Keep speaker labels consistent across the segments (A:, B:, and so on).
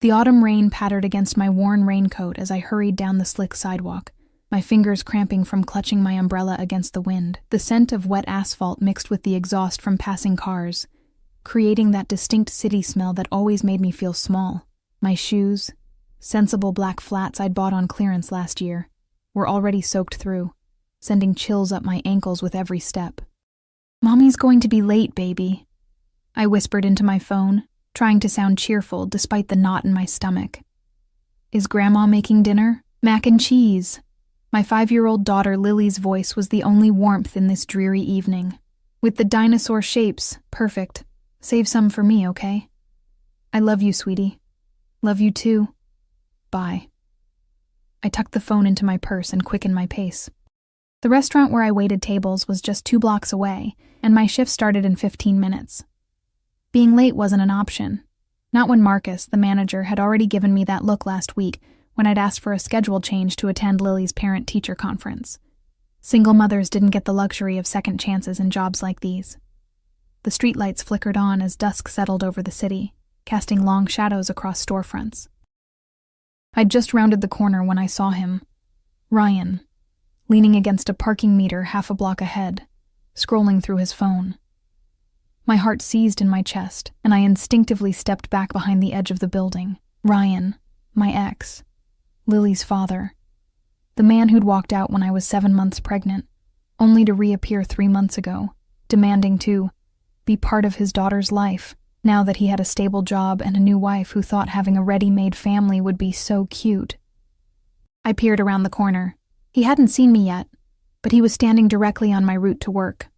A: The autumn rain pattered against my worn raincoat as I hurried down the slick sidewalk, my fingers cramping from clutching my umbrella against the wind. The scent of wet asphalt mixed with the exhaust from passing cars, creating that distinct city smell that always made me feel small. My shoes, sensible black flats I'd bought on clearance last year, were already soaked through, sending chills up my ankles with every step. "Mommy's going to be late, baby," I whispered into my phone, trying to sound cheerful despite the knot in my stomach. "Is Grandma making dinner? Mac and cheese." My 5-year-old daughter Lily's voice was the only warmth in this dreary evening. "With the dinosaur shapes, perfect. Save some for me, okay? I love you, sweetie. Love you too. Bye." I tucked the phone into my purse and quickened my pace. The restaurant where I waited tables was just 2 blocks away, and my shift started in 15 minutes. Being late wasn't an option. Not when Marcus, the manager, had already given me that look last week when I'd asked for a schedule change to attend Lily's parent-teacher conference. Single mothers didn't get the luxury of second chances in jobs like these. The streetlights flickered on as dusk settled over the city, casting long shadows across storefronts. I'd just rounded the corner when I saw him, Ryan, leaning against a parking meter half a block ahead, scrolling through his phone. My heart seized in my chest, and I instinctively stepped back behind the edge of the building. Ryan, my ex, Lily's father, the man who'd walked out when I was 7 months pregnant, only to reappear 3 months ago, demanding to be part of his daughter's life, now that he had a stable job and a new wife who thought having a ready-made family would be so cute. I peered around the corner. He hadn't seen me yet, but he was standing directly on my route to work.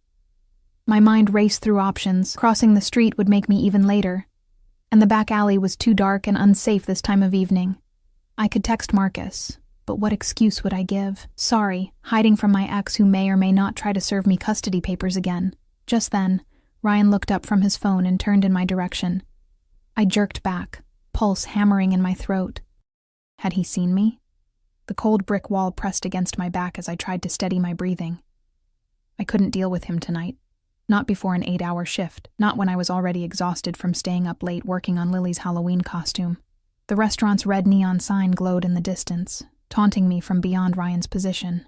A: My mind raced through options. Crossing the street would make me even later, and the back alley was too dark and unsafe this time of evening. I could text Marcus, but what excuse would I give? Sorry, hiding from my ex who may or may not try to serve me custody papers again. Just then, Ryan looked up from his phone and turned in my direction. I jerked back, pulse hammering in my throat. Had he seen me? The cold brick wall pressed against my back as I tried to steady my breathing. I couldn't deal with him tonight. Not before an 8-hour shift, not when I was already exhausted from staying up late working on Lily's Halloween costume. The restaurant's red neon sign glowed in the distance, taunting me from beyond Ryan's position.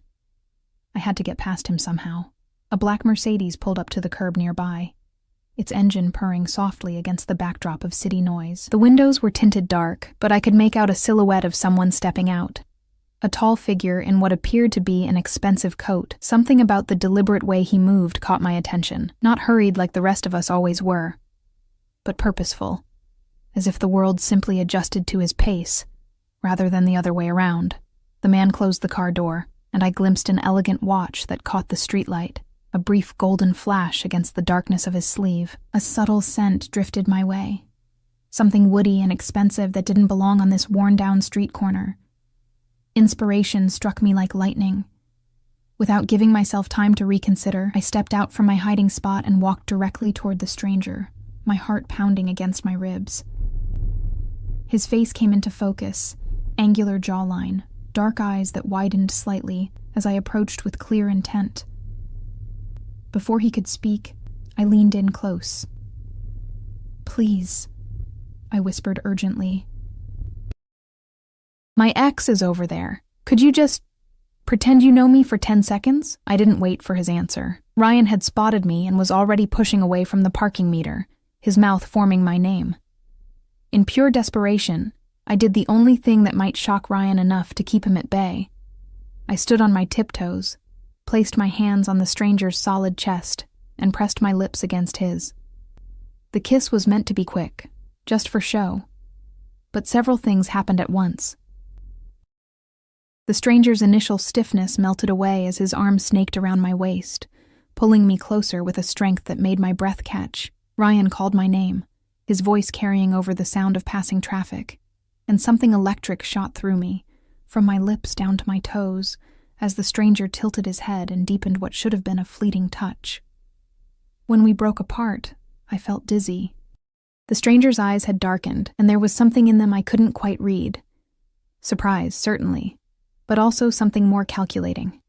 A: I had to get past him somehow. A black Mercedes pulled up to the curb nearby, its engine purring softly against the backdrop of city noise. The windows were tinted dark, but I could make out a silhouette of someone stepping out. A tall figure in what appeared to be an expensive coat. Something about the deliberate way he moved caught my attention. Not hurried like the rest of us always were, but purposeful, as if the world simply adjusted to his pace, rather than the other way around. The man closed the car door, and I glimpsed an elegant watch that caught the streetlight, a brief golden flash against the darkness of his sleeve. A subtle scent drifted my way, something woody and expensive that didn't belong on this worn-down street corner. Inspiration struck me like lightning. Without giving myself time to reconsider, I stepped out from my hiding spot and walked directly toward the stranger, my heart pounding against my ribs. His face came into focus, angular jawline, dark eyes that widened slightly as I approached with clear intent. Before he could speak, I leaned in close. "Please," I whispered urgently. "My ex is over there. Could you just pretend you know me for 10 seconds? I didn't wait for his answer. Ryan had spotted me and was already pushing away from the parking meter, his mouth forming my name. In pure desperation, I did the only thing that might shock Ryan enough to keep him at bay. I stood on my tiptoes, placed my hands on the stranger's solid chest, and pressed my lips against his. The kiss was meant to be quick, just for show, but several things happened at once. The stranger's initial stiffness melted away as his arm snaked around my waist, pulling me closer with a strength that made my breath catch. Ryan called my name, his voice carrying over the sound of passing traffic, and something electric shot through me, from my lips down to my toes, as the stranger tilted his head and deepened what should have been a fleeting touch. When we broke apart, I felt dizzy. The stranger's eyes had darkened, and there was something in them I couldn't quite read. Surprise, certainly, but also something more calculating.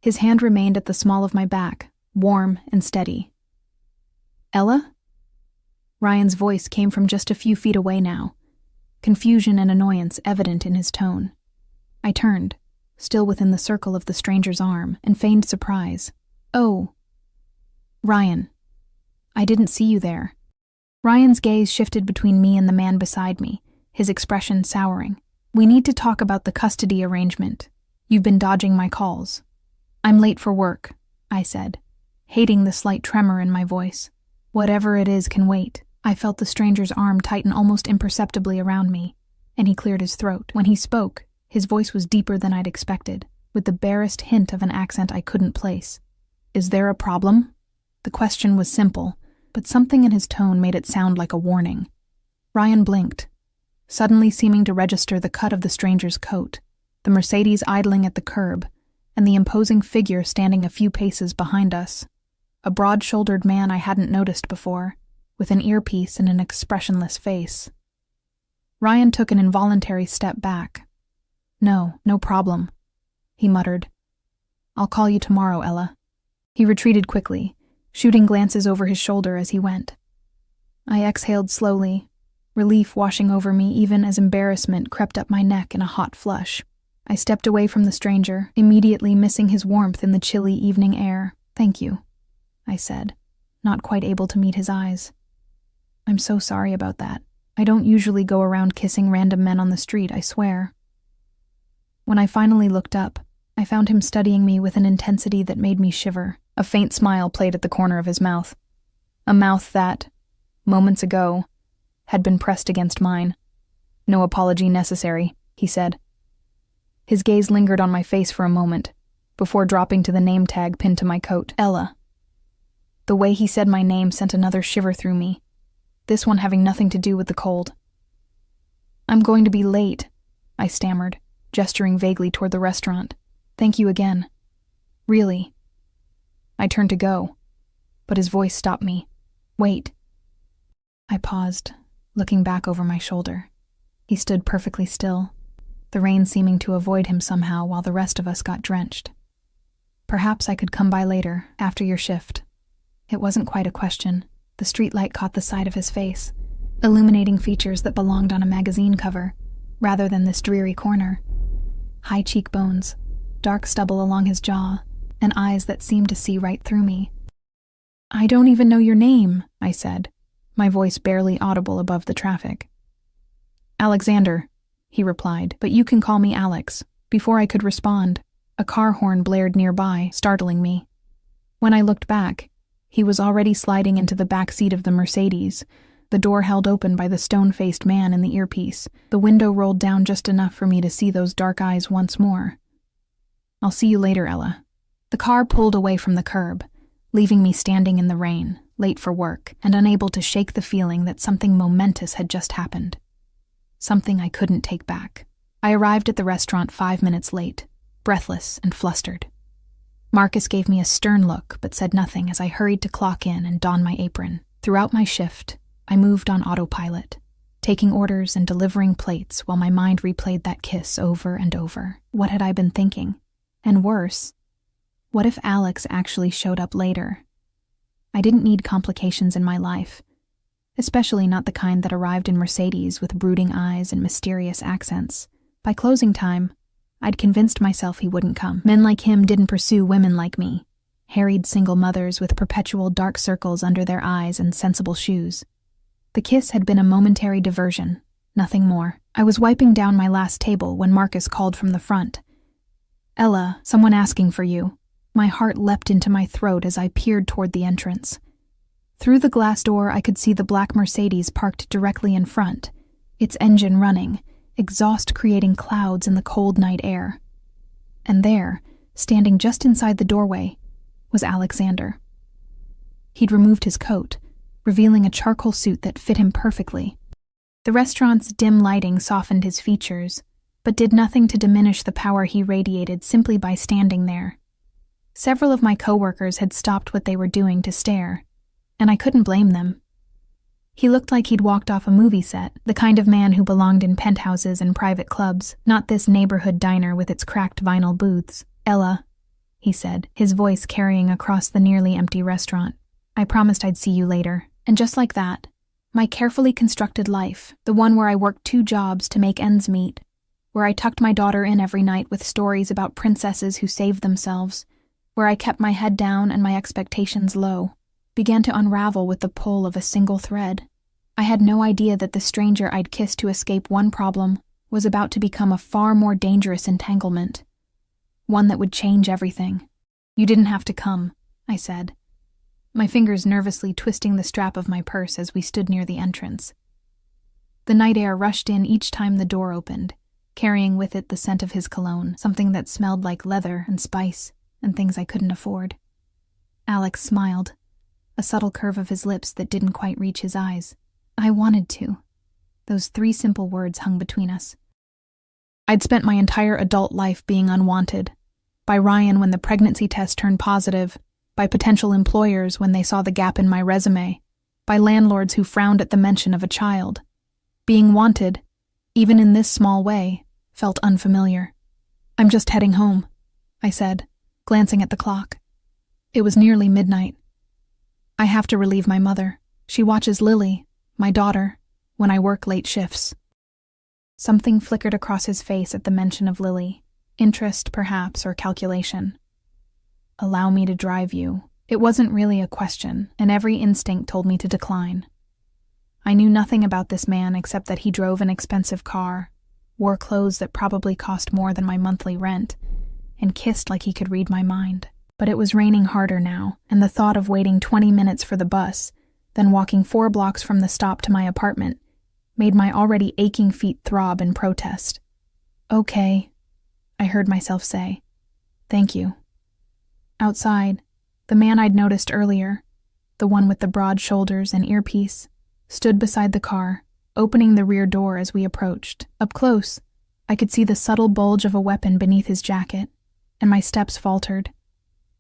A: His hand remained at the small of my back, warm and steady. "Ella?" Ryan's voice came from just a few feet away now, confusion and annoyance evident in his tone. I turned, still within the circle of the stranger's arm, and feigned surprise. "Oh, Ryan. I didn't see you there." Ryan's gaze shifted between me and the man beside me, his expression souring. "We need to talk about the custody arrangement. You've been dodging my calls." "I'm late for work," I said, hating the slight tremor in my voice. "Whatever it is can wait." I felt the stranger's arm tighten almost imperceptibly around me, and he cleared his throat. When he spoke, his voice was deeper than I'd expected, with the barest hint of an accent I couldn't place. "Is there a problem?" The question was simple, but something in his tone made it sound like a warning. Ryan blinked, suddenly seeming to register the cut of the stranger's coat, the Mercedes idling at the curb, and the imposing figure standing a few paces behind us. A broad-shouldered man I hadn't noticed before, with an earpiece and an expressionless face. Ryan took an involuntary step back. No problem," he muttered. "I'll call you tomorrow, Ella." He retreated quickly, shooting glances over his shoulder as he went. I exhaled slowly, relief washing over me even as embarrassment crept up my neck in a hot flush. I stepped away from the stranger, immediately missing his warmth in the chilly evening air. "Thank you," I said, not quite able to meet his eyes. "I'm so sorry about that. I don't usually go around kissing random men on the street, I swear." When I finally looked up, I found him studying me with an intensity that made me shiver. A faint smile played at the corner of his mouth. A mouth that, moments ago, had been pressed against mine. "No apology necessary," he said. His gaze lingered on my face for a moment, before dropping to the name tag pinned to my coat. "Ella." The way he said my name sent another shiver through me, this one having nothing to do with the cold. "I'm going to be late," I stammered, gesturing vaguely toward the restaurant. "Thank you again. Really." I turned to go, but his voice stopped me. "Wait." I paused, looking back over my shoulder. He stood perfectly still, the rain seeming to avoid him somehow while the rest of us got drenched. "Perhaps I could come by later, after your shift." It wasn't quite a question. The streetlight caught the side of his face, illuminating features that belonged on a magazine cover, rather than this dreary corner. High cheekbones, dark stubble along his jaw, and eyes that seemed to see right through me. "I don't even know your name," I said, my voice barely audible above the traffic. "Alexander," he replied, "but you can call me Alex." Before I could respond, a car horn blared nearby, startling me. When I looked back, he was already sliding into the back seat of the Mercedes, the door held open by the stone-faced man in the earpiece, the window rolled down just enough for me to see those dark eyes once more. "I'll see you later, Ella." The car pulled away from the curb, leaving me standing in the rain, late for work, and unable to shake the feeling that something momentous had just happened. Something I couldn't take back. I arrived at the restaurant 5 minutes late, breathless and flustered. Marcus gave me a stern look but said nothing as I hurried to clock in and don my apron. Throughout my shift, I moved on autopilot, taking orders and delivering plates while my mind replayed that kiss over and over. What had I been thinking? And worse, what if Alex actually showed up later? I didn't need complications in my life, especially not the kind that arrived in Mercedes with brooding eyes and mysterious accents. By closing time, I'd convinced myself he wouldn't come. Men like him didn't pursue women like me, harried single mothers with perpetual dark circles under their eyes and sensible shoes. The kiss had been a momentary diversion, nothing more. I was wiping down my last table when Marcus called from the front. "Ella, someone asking for you." My heart leapt into my throat as I peered toward the entrance. Through the glass door I could see the black Mercedes parked directly in front, its engine running, exhaust creating clouds in the cold night air. And there, standing just inside the doorway, was Alexander. He'd removed his coat, revealing a charcoal suit that fit him perfectly. The restaurant's dim lighting softened his features, but did nothing to diminish the power he radiated simply by standing there. Several of my coworkers had stopped what they were doing to stare, and I couldn't blame them. He looked like he'd walked off a movie set, the kind of man who belonged in penthouses and private clubs, not this neighborhood diner with its cracked vinyl booths. "Ella," he said, his voice carrying across the nearly empty restaurant. "I promised I'd see you later." And just like that, My carefully constructed life, the one where I worked 2 jobs to make ends meet, where I tucked my daughter in every night with stories about princesses who saved themselves, where I kept my head down and my expectations low, began to unravel with the pull of a single thread. I had no idea that the stranger I'd kissed to escape one problem was about to become a far more dangerous entanglement, one that would change everything. "You didn't have to come," I said, my fingers nervously twisting the strap of my purse as we stood near the entrance. The night air rushed in each time the door opened, carrying with it the scent of his cologne, something that smelled like leather and spice and things I couldn't afford. Alex smiled, a subtle curve of his lips that didn't quite reach his eyes. I wanted to. Those 3 simple words hung between us. I'd spent my entire adult life being unwanted, by Ryan when the pregnancy test turned positive, by potential employers when they saw the gap in my resume, by landlords who frowned at the mention of a child. Being wanted, even in this small way, felt unfamiliar. "I'm just heading home," I said, glancing at the clock. It was nearly midnight. "I have to relieve my mother. She watches Lily, my daughter, when I work late shifts." Something flickered across his face at the mention of Lily. Interest, perhaps, or calculation. "Allow me to drive you." It wasn't really a question, and every instinct told me to decline. I knew nothing about this man except that he drove an expensive car, wore clothes that probably cost more than my monthly rent, and kissed like he could read my mind. But it was raining harder now, and the thought of waiting 20 minutes for the bus, then walking 4 blocks from the stop to my apartment, made my already aching feet throb in protest. "Okay," I heard myself say. "Thank you." Outside, the man I'd noticed earlier, the one with the broad shoulders and earpiece, stood beside the car, opening the rear door as we approached. Up close, I could see the subtle bulge of a weapon beneath his jacket, and my steps faltered.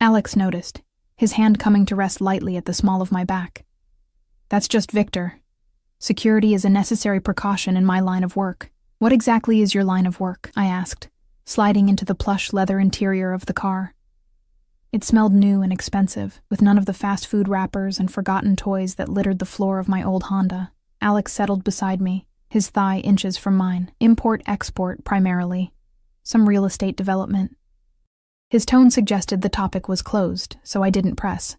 A: Alex noticed, his hand coming to rest lightly at the small of my back. "That's just Victor. Security is a necessary precaution in my line of work." "What exactly is your line of work?" I asked, sliding into the plush leather interior of the car. It smelled new and expensive, with none of the fast food wrappers and forgotten toys that littered the floor of my old Honda. Alex settled beside me, his thigh inches from mine. Import-export, primarily. Some real estate development. His tone suggested the topic was closed, so I didn't press.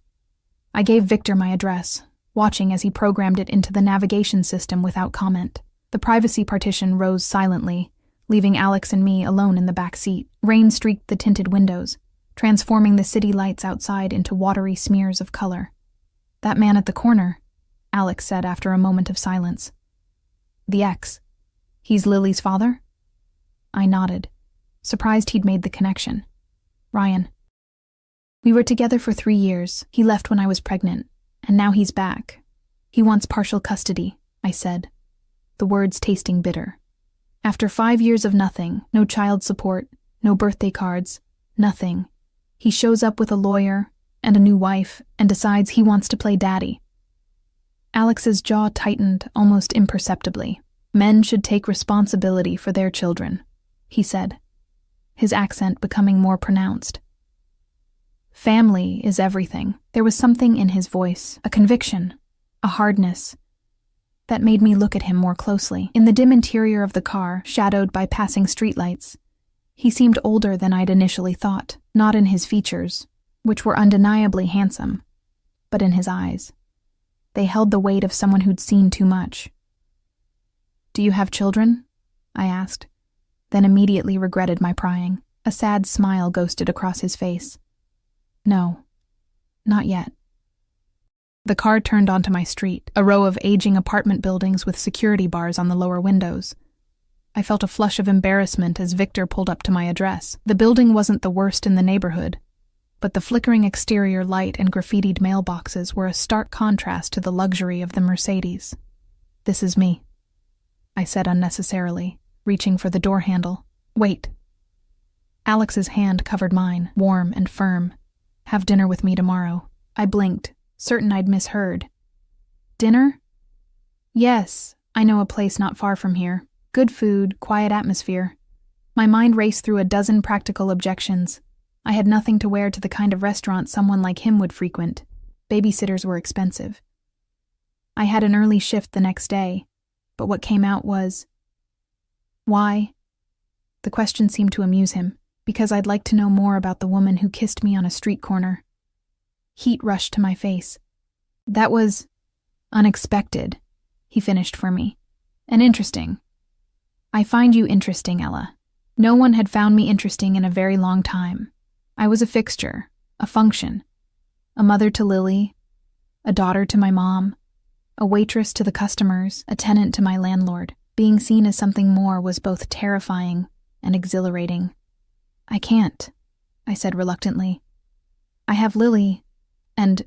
A: I gave Victor my address, watching as he programmed it into the navigation system without comment. The privacy partition rose silently, leaving Alex and me alone in the back seat. Rain streaked the tinted windows, transforming the city lights outside into watery smears of color. "That man at the corner," Alex said after a moment of silence. "The ex. He's Lily's father?" I nodded, surprised he'd made the connection. "Ryan. We were together for 3 years. He left when I was pregnant, and now he's back. He wants partial custody," I said, the words tasting bitter. "After 5 years of nothing, no child support, no birthday cards, nothing, he shows up with a lawyer and a new wife and decides he wants to play daddy." Alex's jaw tightened almost imperceptibly. "Men should take responsibility for their children," he said, his accent becoming more pronounced. "Family is everything." There was something in his voice, a conviction, a hardness, that made me look at him more closely. In the dim interior of the car, shadowed by passing streetlights, he seemed older than I'd initially thought, not in his features, which were undeniably handsome, but in his eyes. They held the weight of someone who'd seen too much. "Do you have children?" I asked, then immediately regretted my prying. A sad smile ghosted across his face. "No, not yet." The car turned onto my street, a row of aging apartment buildings with security bars on the lower windows. I felt a flush of embarrassment as Victor pulled up to my address. The building wasn't the worst in the neighborhood, but the flickering exterior light and graffitied mailboxes were a stark contrast to the luxury of the Mercedes. "This is me," I said unnecessarily, reaching for the door handle. "Wait." Alex's hand covered mine, warm and firm. "Have dinner with me tomorrow." I blinked, certain I'd misheard. "Dinner?" "Yes, I know a place not far from here. Good food, quiet atmosphere." My mind raced through a dozen practical objections. I had nothing to wear to the kind of restaurant someone like him would frequent. Babysitters were expensive. I had an early shift the next day, but what came out was, "Why?" The question seemed to amuse him, because I'd like to know more about the woman who kissed me on a street corner. Heat rushed to my face. "That was unexpected," he finished for me, "and interesting." "I find you interesting, Ella. No one had found me interesting in a very long time. I was a fixture, a function, a mother to Lily, a daughter to my mom, a waitress to the customers, a tenant to my landlord. Being seen as something more was both terrifying and exhilarating. "I can't," I said reluctantly. "I have Lily, and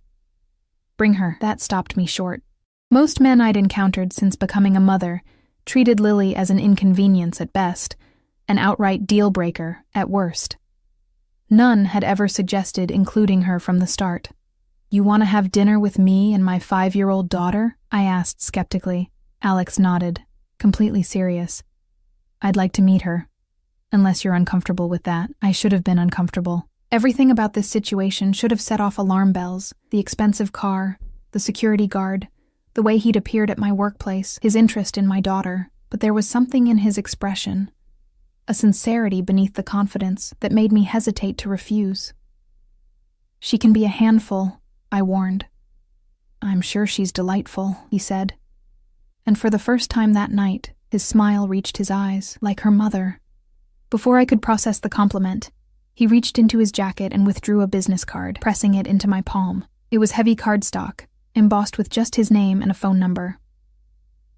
A: bring her." That stopped me short. Most men I'd encountered since becoming a mother treated Lily as an inconvenience at best, an outright deal-breaker at worst. None had ever suggested including her from the start. "You want to have dinner with me and my 5-year-old daughter?" I asked skeptically. Alex nodded, completely serious. "I'd like to meet her. Unless you're uncomfortable with that." I should have been uncomfortable. Everything about this situation should have set off alarm bells. The expensive car, the security guard, the way he'd appeared at my workplace, his interest in my daughter. But there was something in his expression, a sincerity beneath the confidence, that made me hesitate to refuse. "She can be a handful," I warned. "I'm sure she's delightful," he said. And for the first time that night, his smile reached his eyes, like her mother. Before I could process the compliment, he reached into his jacket and withdrew a business card, pressing it into my palm. It was heavy cardstock, embossed with just his name and a phone number.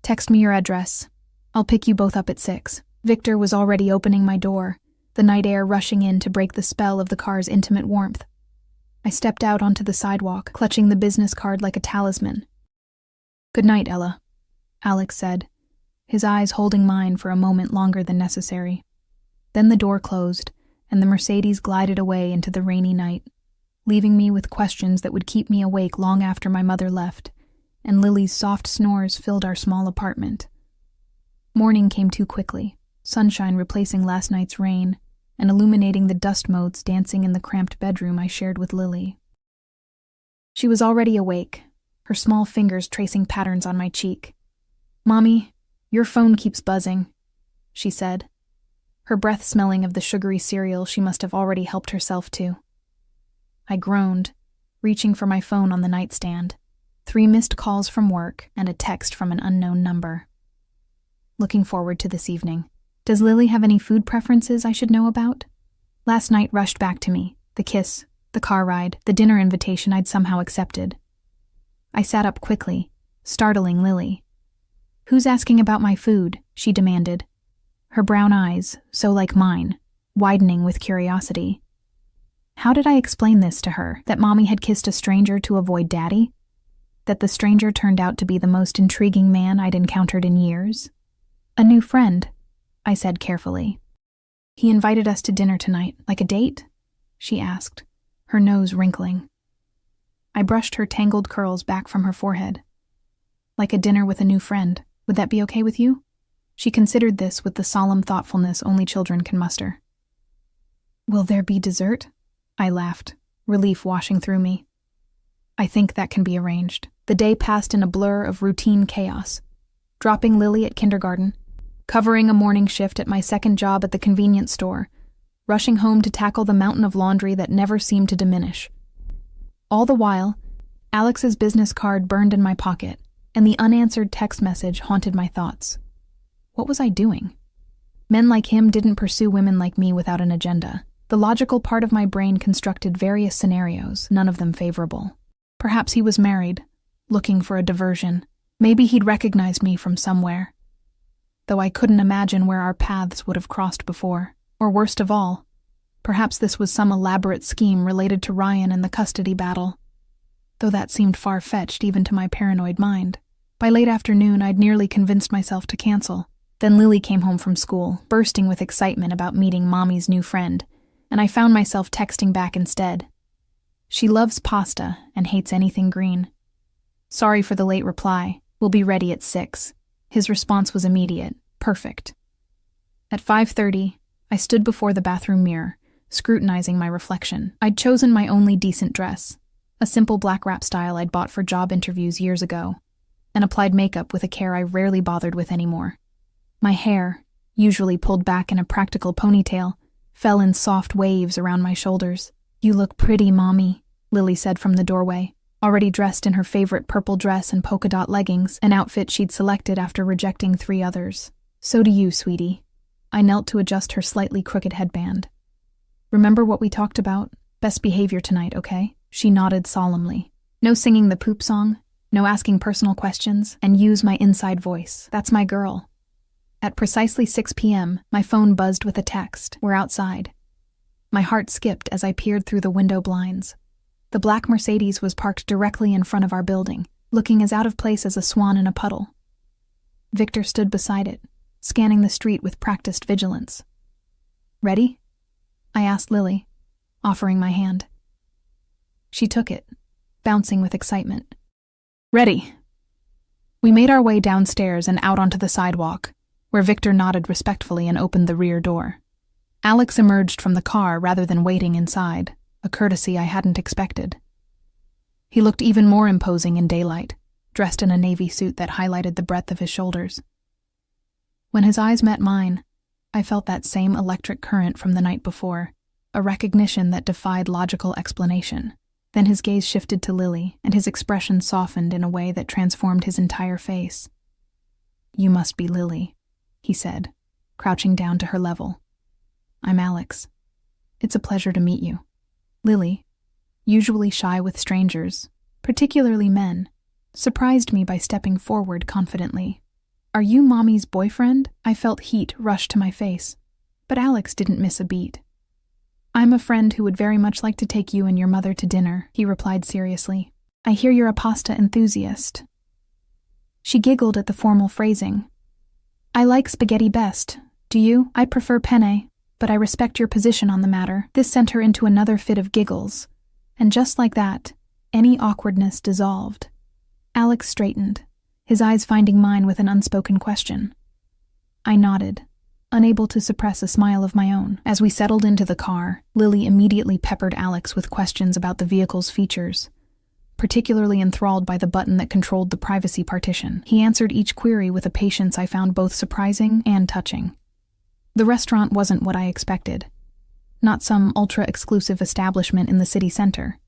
A: "Text me your address. I'll pick you both up at 6. Victor was already opening my door, the night air rushing in to break the spell of the car's intimate warmth. I stepped out onto the sidewalk, clutching the business card like a talisman. "Good night, Ella," Alex said, his eyes holding mine for a moment longer than necessary. Then the door closed, and the Mercedes glided away into the rainy night, leaving me with questions that would keep me awake long after my mother left, and Lily's soft snores filled our small apartment. Morning came too quickly, sunshine replacing last night's rain, and illuminating the dust motes dancing in the cramped bedroom I shared with Lily. She was already awake, her small fingers tracing patterns on my cheek. "Mommy, your phone keeps buzzing," she said, her breath smelling of the sugary cereal she must have already helped herself to. I groaned, reaching for my phone on the nightstand. 3 missed calls from work and a text from an unknown number. Looking forward to this evening. Does Lily have any food preferences I should know about? Last night rushed back to me, the kiss, the car ride, the dinner invitation I'd somehow accepted. I sat up quickly, startling Lily. "Who's asking about my food?" she demanded, her brown eyes, so like mine, widening with curiosity. How did I explain this to her, that Mommy had kissed a stranger to avoid Daddy? That the stranger turned out to be the most intriguing man I'd encountered in years? "A new friend," I said carefully. "He invited us to dinner tonight, like a date?" she asked, her nose wrinkling. I brushed her tangled curls back from her forehead. "Like a dinner with a new friend. Would that be okay with you?" She considered this with the solemn thoughtfulness only children can muster. "Will there be dessert?" I laughed, relief washing through me. "I think that can be arranged." The day passed in a blur of routine chaos. Dropping Lily at kindergarten, covering a morning shift at my second job at the convenience store, rushing home to tackle the mountain of laundry that never seemed to diminish. All the while, Alex's business card burned in my pocket, and the unanswered text message haunted my thoughts. What was I doing? Men like him didn't pursue women like me without an agenda. The logical part of my brain constructed various scenarios, none of them favorable. Perhaps he was married, looking for a diversion. Maybe he'd recognized me from somewhere. Though I couldn't imagine where our paths would have crossed before. Or worst of all, perhaps this was some elaborate scheme related to Ryan and the custody battle. Though that seemed far-fetched even to my paranoid mind. By late afternoon, I'd nearly convinced myself to cancel. Then Lily came home from school, bursting with excitement about meeting Mommy's new friend, and I found myself texting back instead. She loves pasta and hates anything green. "Sorry for the late reply. We'll be ready at 6. His response was immediate. Perfect. At 5:30, I stood before the bathroom mirror, scrutinizing my reflection. I'd chosen my only decent dress, a simple black wrap style I'd bought for job interviews years ago. and applied makeup with a care I rarely bothered with anymore. My hair, usually pulled back in a practical ponytail, fell in soft waves around my shoulders. "You look pretty, Mommy," Lily said from the doorway, already dressed in her favorite purple dress and polka dot leggings, an outfit she'd selected after rejecting 3 others. "So do you, sweetie." I knelt to adjust her slightly crooked headband. "Remember what we talked about? Best behavior tonight, okay?" She nodded solemnly. "No singing the poop song, no asking personal questions, and use my inside voice. That's my girl." At precisely 6 p.m., my phone buzzed with a text. "We're outside." My heart skipped as I peered through the window blinds. The black Mercedes was parked directly in front of our building, looking as out of place as a swan in a puddle. Victor stood beside it, scanning the street with practiced vigilance. "Ready?" I asked Lily, offering my hand. She took it, bouncing with excitement. "Ready." We made our way downstairs and out onto the sidewalk, where Victor nodded respectfully and opened the rear door. Alex emerged from the car rather than waiting inside, a courtesy I hadn't expected. He looked even more imposing in daylight, dressed in a navy suit that highlighted the breadth of his shoulders. When his eyes met mine, I felt that same electric current from the night before, a recognition that defied logical explanation. Then his gaze shifted to Lily, and his expression softened in a way that transformed his entire face. "You must be Lily," he said, crouching down to her level. "I'm Alex. It's a pleasure to meet you." Lily, usually shy with strangers, particularly men, surprised me by stepping forward confidently. "Are you Mommy's boyfriend?" I felt heat rush to my face, but Alex didn't miss a beat. "I'm a friend who would very much like to take you and your mother to dinner," he replied seriously. "I hear you're a pasta enthusiast." She giggled at the formal phrasing. "I like spaghetti best. Do you? I prefer penne, but I respect your position on the matter." This sent her into another fit of giggles, and just like that, any awkwardness dissolved. Alex straightened, his eyes finding mine with an unspoken question. I nodded, unable to suppress a smile of my own. As we settled into the car, Lily immediately peppered Alex with questions about the vehicle's features, particularly enthralled by the button that controlled the privacy partition. He answered each query with a patience I found both surprising and touching. The restaurant wasn't what I expected. Not some ultra-exclusive establishment in the city center,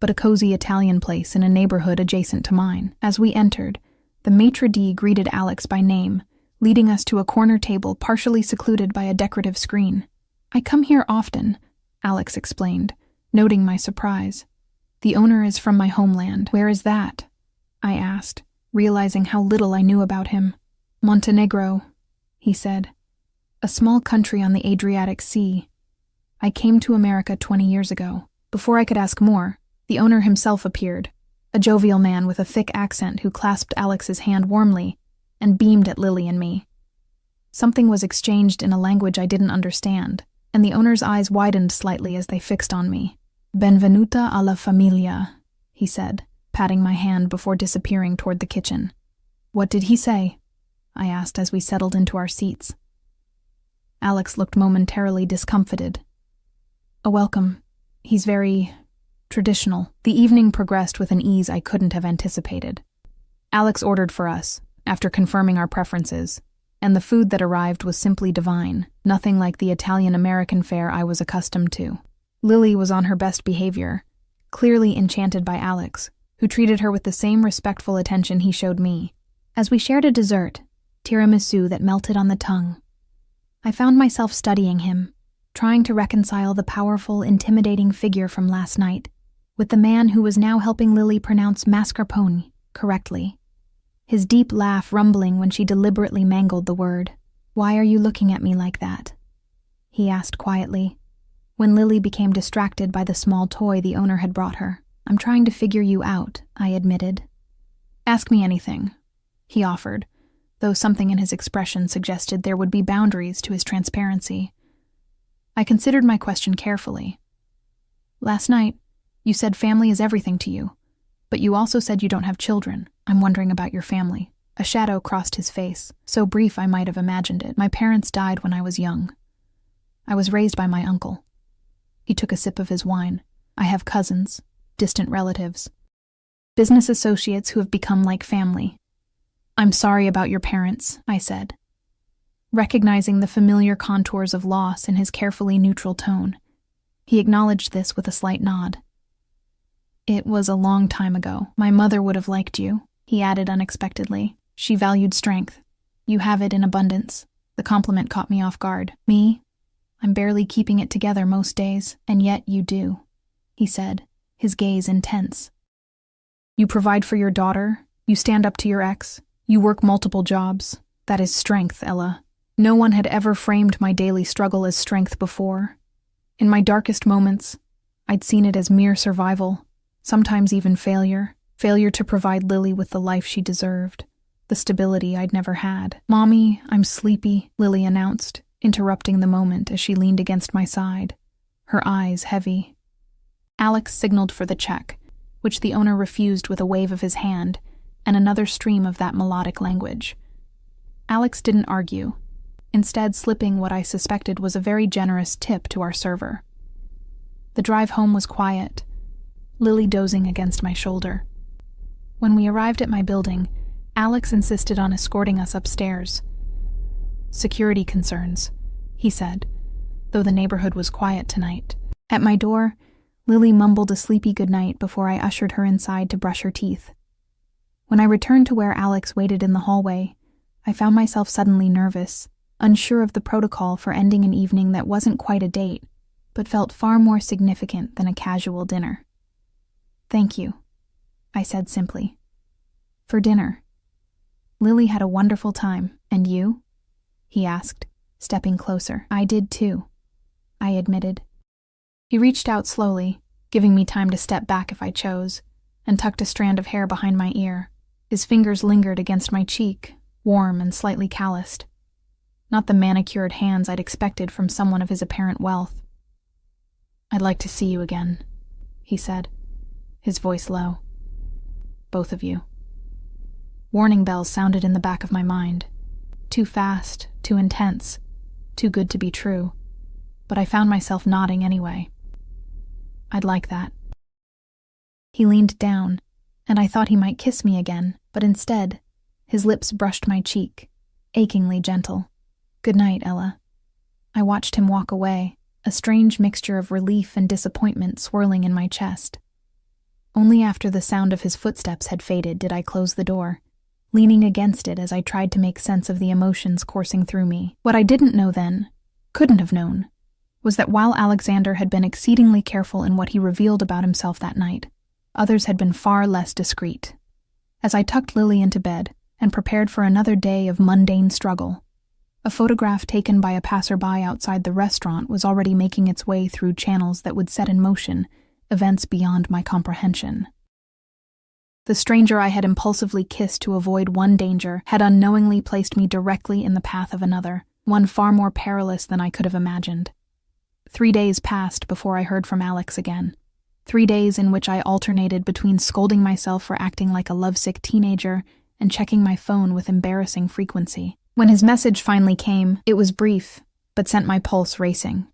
A: but a cozy Italian place in a neighborhood adjacent to mine. As we entered, the maitre d' greeted Alex by name, leading us to a corner table partially secluded by a decorative screen. "I come here often," Alex explained, noting my surprise. "The owner is from my homeland." "Where is that?" I asked, realizing how little I knew about him. "Montenegro," he said. "A small country on the Adriatic Sea. I came to America 20 years ago." Before I could ask more, the owner himself appeared, a jovial man with a thick accent who clasped Alex's hand warmly and beamed at Lily and me. Something was exchanged in a language I didn't understand, and the owner's eyes widened slightly as they fixed on me. "Benvenuta alla familia," he said, patting my hand before disappearing toward the kitchen. "What did he say?" I asked as we settled into our seats. Alex looked momentarily discomfited. "A welcome. He's very traditional." The evening progressed with an ease I couldn't have anticipated. Alex ordered for us, after confirming our preferences, and the food that arrived was simply divine, nothing like the Italian-American fare I was accustomed to. Lily was on her best behavior, clearly enchanted by Alex, who treated her with the same respectful attention he showed me. As we shared a dessert, tiramisu that melted on the tongue, I found myself studying him, trying to reconcile the powerful, intimidating figure from last night with the man who was now helping Lily pronounce mascarpone correctly, his deep laugh rumbling when she deliberately mangled the word. "Why are you looking at me like that?" he asked quietly, when Lily became distracted by the small toy the owner had brought her. "I'm trying to figure you out," I admitted. "Ask me anything," he offered, though something in his expression suggested there would be boundaries to his transparency. I considered my question carefully. "Last night, you said family is everything to you, but you also said you don't have children. I'm wondering about your family." A shadow crossed his face, so brief I might have imagined it. "My parents died when I was young. I was raised by my uncle." He took a sip of his wine. "I have cousins, distant relatives, business associates who have become like family. I'm sorry about your parents, I said, recognizing the familiar contours of loss in his carefully neutral tone. He acknowledged this with a slight nod. It was a long time ago. My mother would have liked you, he added unexpectedly. She valued strength. You have it in abundance. The compliment caught me off guard. Me? I'm barely keeping it together most days, and yet you do, he said, his gaze intense. You provide for your daughter, you stand up to your ex, you work multiple jobs. That is strength, Ella. No one had ever framed my daily struggle as strength before. In my darkest moments, I'd seen it as mere survival, sometimes even failure to provide Lily with the life she deserved, the stability I'd never had. Mommy, I'm sleepy, Lily announced, interrupting the moment as she leaned against my side, her eyes heavy. Alex signaled for the check, which the owner refused with a wave of his hand and another stream of that melodic language. Alex didn't argue, instead slipping what I suspected was a very generous tip to our server. The drive home was quiet, Lily dozing against my shoulder. When we arrived at my building, Alex insisted on escorting us upstairs. Security concerns, he said, though the neighborhood was quiet tonight. At my door, Lily mumbled a sleepy goodnight before I ushered her inside to brush her teeth. When I returned to where Alex waited in the hallway, I found myself suddenly nervous, unsure of the protocol for ending an evening that wasn't quite a date, but felt far more significant than a casual dinner. Thank you, I said simply. For dinner. Lily had a wonderful time, and you? He asked, stepping closer. I did too, I admitted. He reached out slowly, giving me time to step back if I chose, and tucked a strand of hair behind my ear. His fingers lingered against my cheek, warm and slightly calloused. Not the manicured hands I'd expected from someone of his apparent wealth. I'd like to see you again, he said, his voice low. Both of you. Warning bells sounded in the back of my mind. Too fast, too intense, too good to be true. But I found myself nodding anyway. I'd like that. He leaned down, and I thought he might kiss me again, but instead, his lips brushed my cheek, achingly gentle. Good night, Ella. I watched him walk away, a strange mixture of relief and disappointment swirling in my chest. Only after the sound of his footsteps had faded did I close the door, leaning against it as I tried to make sense of the emotions coursing through me. What I didn't know then, couldn't have known, was that while Alexander had been exceedingly careful in what he revealed about himself that night, others had been far less discreet. As I tucked Lily into bed and prepared for another day of mundane struggle, a photograph taken by a passerby outside the restaurant was already making its way through channels that would set in motion events beyond my comprehension. The stranger I had impulsively kissed to avoid one danger had unknowingly placed me directly in the path of another, one far more perilous than I could have imagined. 3 days passed before I heard from Alex again. 3 days in which I alternated between scolding myself for acting like a lovesick teenager and checking my phone with embarrassing frequency. When his message finally came, it was brief, but sent my pulse racing.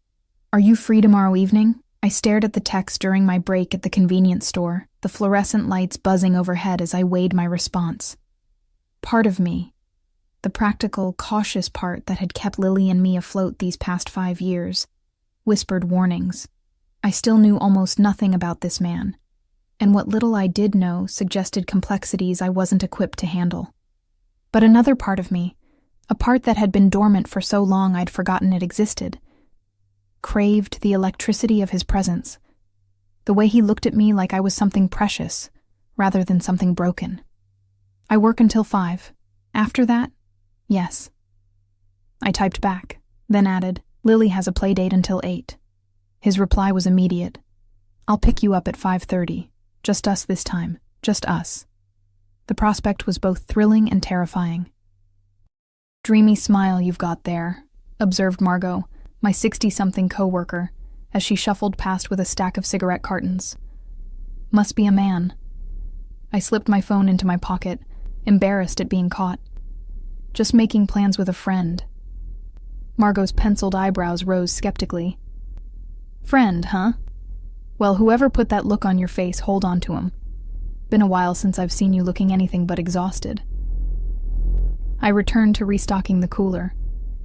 A: Are you free tomorrow evening? I stared at the text during my break at the convenience store, the fluorescent lights buzzing overhead as I weighed my response. Part of me, the practical, cautious part that had kept Lily and me afloat these past 5 years, whispered warnings. I still knew almost nothing about this man, and what little I did know suggested complexities I wasn't equipped to handle. But another part of me, a part that had been dormant for so long I'd forgotten it existed, craved the electricity of his presence, the way he looked at me like I was something precious, rather than something broken. I work until 5. After that, yes. I typed back, then added, Lily has a play date until 8. His reply was immediate. I'll pick you up at 5:30. Just us this time. Just us. The prospect was both thrilling and terrifying. Dreamy smile you've got there, observed Margot, my 60-something co-worker, as she shuffled past with a stack of cigarette cartons. Must be a man. I slipped my phone into my pocket, embarrassed at being caught. Just making plans with a friend. Margot's penciled eyebrows rose skeptically. Friend, huh? Well, whoever put that look on your face, hold on to him. Been a while since I've seen you looking anything but exhausted. I returned to restocking the cooler,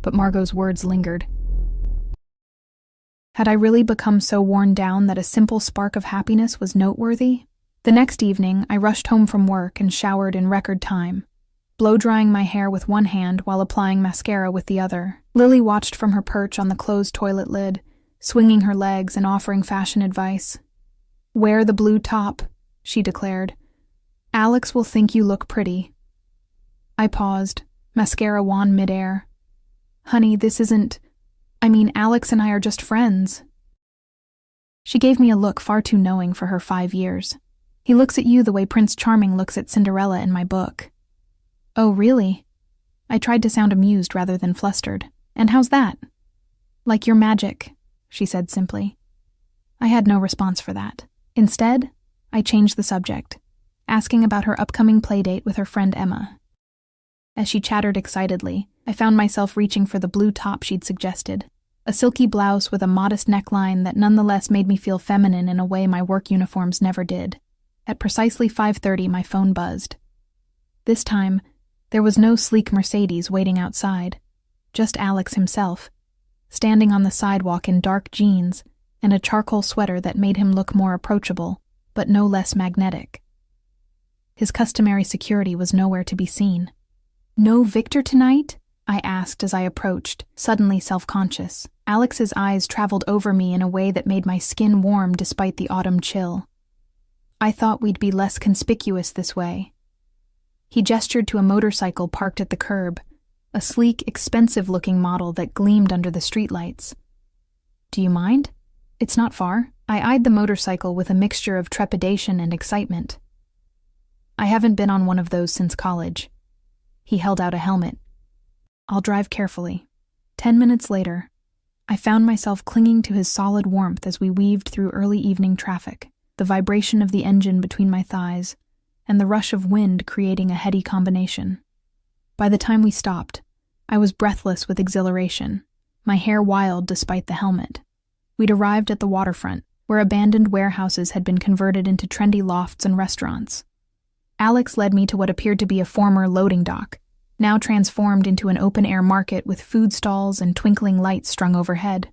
A: but Margot's words lingered. Had I really become so worn down that a simple spark of happiness was noteworthy? The next evening, I rushed home from work and showered in record time, blow-drying my hair with one hand while applying mascara with the other. Lily watched from her perch on the closed toilet lid, swinging her legs and offering fashion advice. "Wear the blue top," she declared. "Alex will think you look pretty." I paused, mascara wand midair. "Honey, this isn't... Alex and I are just friends." She gave me a look far too knowing for her 5 years. "He looks at you the way Prince Charming looks at Cinderella in my book." "Oh, really?" I tried to sound amused rather than flustered. "And how's that?" "Like your magic," she said simply. I had no response for that. Instead, I changed the subject, asking about her upcoming playdate with her friend Emma. As she chattered excitedly, I found myself reaching for the blue top she'd suggested, a silky blouse with a modest neckline that nonetheless made me feel feminine in a way my work uniforms never did. At precisely 5:30, my phone buzzed. This time, there was no sleek Mercedes waiting outside, just Alex himself, standing on the sidewalk in dark jeans and a charcoal sweater that made him look more approachable, but no less magnetic. His customary security was nowhere to be seen. "No Victor tonight?" I asked as I approached, suddenly self-conscious. Alex's eyes traveled over me in a way that made my skin warm despite the autumn chill. "I thought we'd be less conspicuous this way." He gestured to a motorcycle parked at the curb, a sleek, expensive-looking model that gleamed under the streetlights. "Do you mind? It's not far." I eyed the motorcycle with a mixture of trepidation and excitement. "I haven't been on one of those since college." He held out a helmet. "I'll drive carefully." 10 minutes later, I found myself clinging to his solid warmth as we weaved through early evening traffic, the vibration of the engine between my thighs, and the rush of wind creating a heady combination. By the time we stopped, I was breathless with exhilaration, my hair wild despite the helmet. We'd arrived at the waterfront, where abandoned warehouses had been converted into trendy lofts and restaurants. Alex led me to what appeared to be a former loading dock, now transformed into an open-air market with food stalls and twinkling lights strung overhead.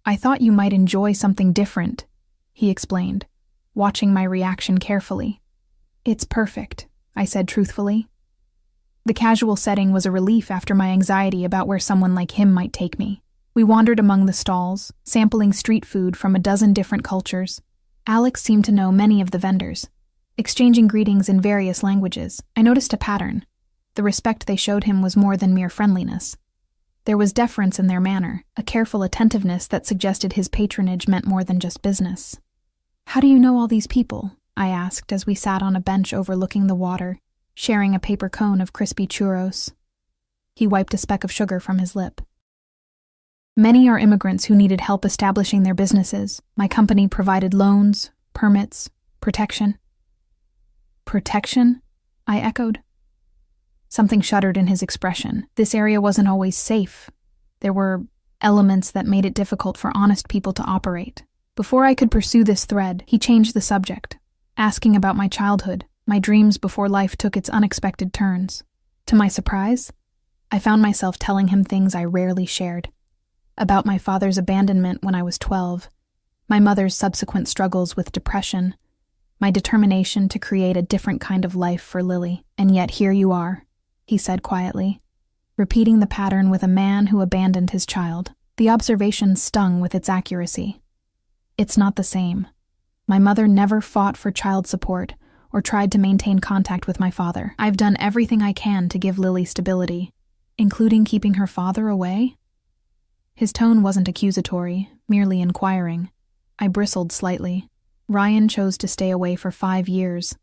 A: "I thought you might enjoy something different," he explained, watching my reaction carefully. "It's perfect," I said truthfully. The casual setting was a relief after my anxiety about where someone like him might take me. We wandered among the stalls, sampling street food from a dozen different cultures. Alex seemed to know many of the vendors. Exchanging greetings in various languages, I noticed a pattern. The respect they showed him was more than mere friendliness. There was deference in their manner, a careful attentiveness that suggested his patronage meant more than just business. "How do you know all these people?" I asked as we sat on a bench overlooking the water, sharing a paper cone of crispy churros. He wiped a speck of sugar from his lip. "Many are immigrants who needed help establishing their businesses. My company provided loans, permits, protection." "Protection?" I echoed. Something shuddered in his expression. This area wasn't always safe. There were elements that made it difficult for honest people to operate. Before I could pursue this thread, he changed the subject, asking about my childhood, my dreams before life took its unexpected turns. To my surprise, I found myself telling him things I rarely shared. About my father's abandonment when I was 12, my mother's subsequent struggles with depression, my determination to create a different kind of life for Lily. "And yet here you are," he said quietly, repeating the pattern with a man who abandoned his child. The observation stung with its accuracy. It's not the same. My mother never fought for child support or tried to maintain contact with my father. I've done everything I can to give Lily stability, including keeping her father away. His tone wasn't accusatory, merely inquiring. I bristled slightly. Ryan chose to stay away for 5 years.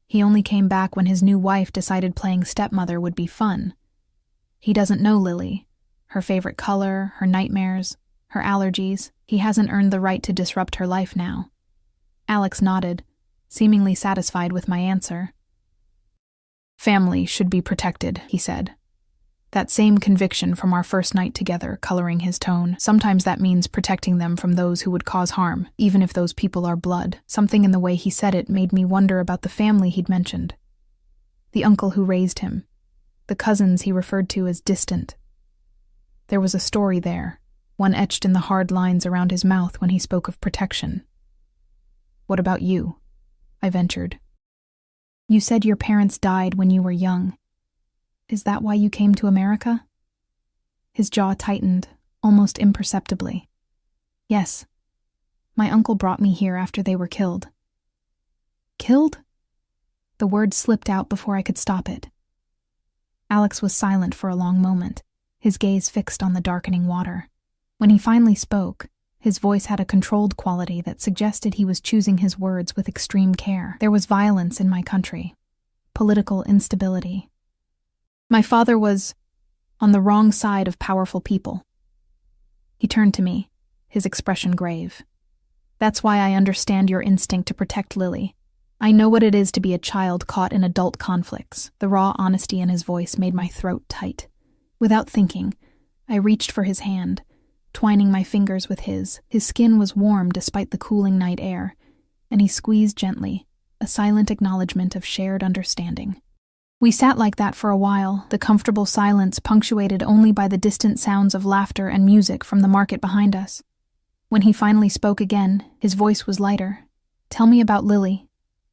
A: He only came back when his new wife decided playing stepmother would be fun. He doesn't know Lily, her favorite color, her nightmares, her allergies. He hasn't earned the right to disrupt her life now. Alex nodded, seemingly satisfied with my answer. "Family should be protected," he said. That same conviction from our first night together coloring his tone. Sometimes that means protecting them from those who would cause harm, even if those people are blood. Something in the way he said it made me wonder about the family he'd mentioned. The uncle who raised him. the cousins he referred to as distant. There was a story there, one etched in the hard lines around his mouth when he spoke of protection. "What about you?" I ventured. "You said your parents died when you were young. Is that why you came to America?" His jaw tightened, almost imperceptibly. "Yes. My uncle brought me here after they were killed." "Killed?" The word slipped out before I could stop it. Alex was silent for a long moment, his gaze fixed on the darkening water. When he finally spoke, his voice had a controlled quality that suggested he was choosing his words with extreme care. "There was violence in my country. Political instability. My father was on the wrong side of powerful people." He turned to me, his expression grave. "That's why I understand your instinct to protect Lily. I know what it is to be a child caught in adult conflicts." The raw honesty in his voice made my throat tight. Without thinking, I reached for his hand, twining my fingers with his. His skin was warm despite the cooling night air, and he squeezed gently, a silent acknowledgement of shared understanding. We sat like that for a while, the comfortable silence punctuated only by the distant sounds of laughter and music from the market behind us. When he finally spoke again, his voice was lighter. "Tell me about Lily.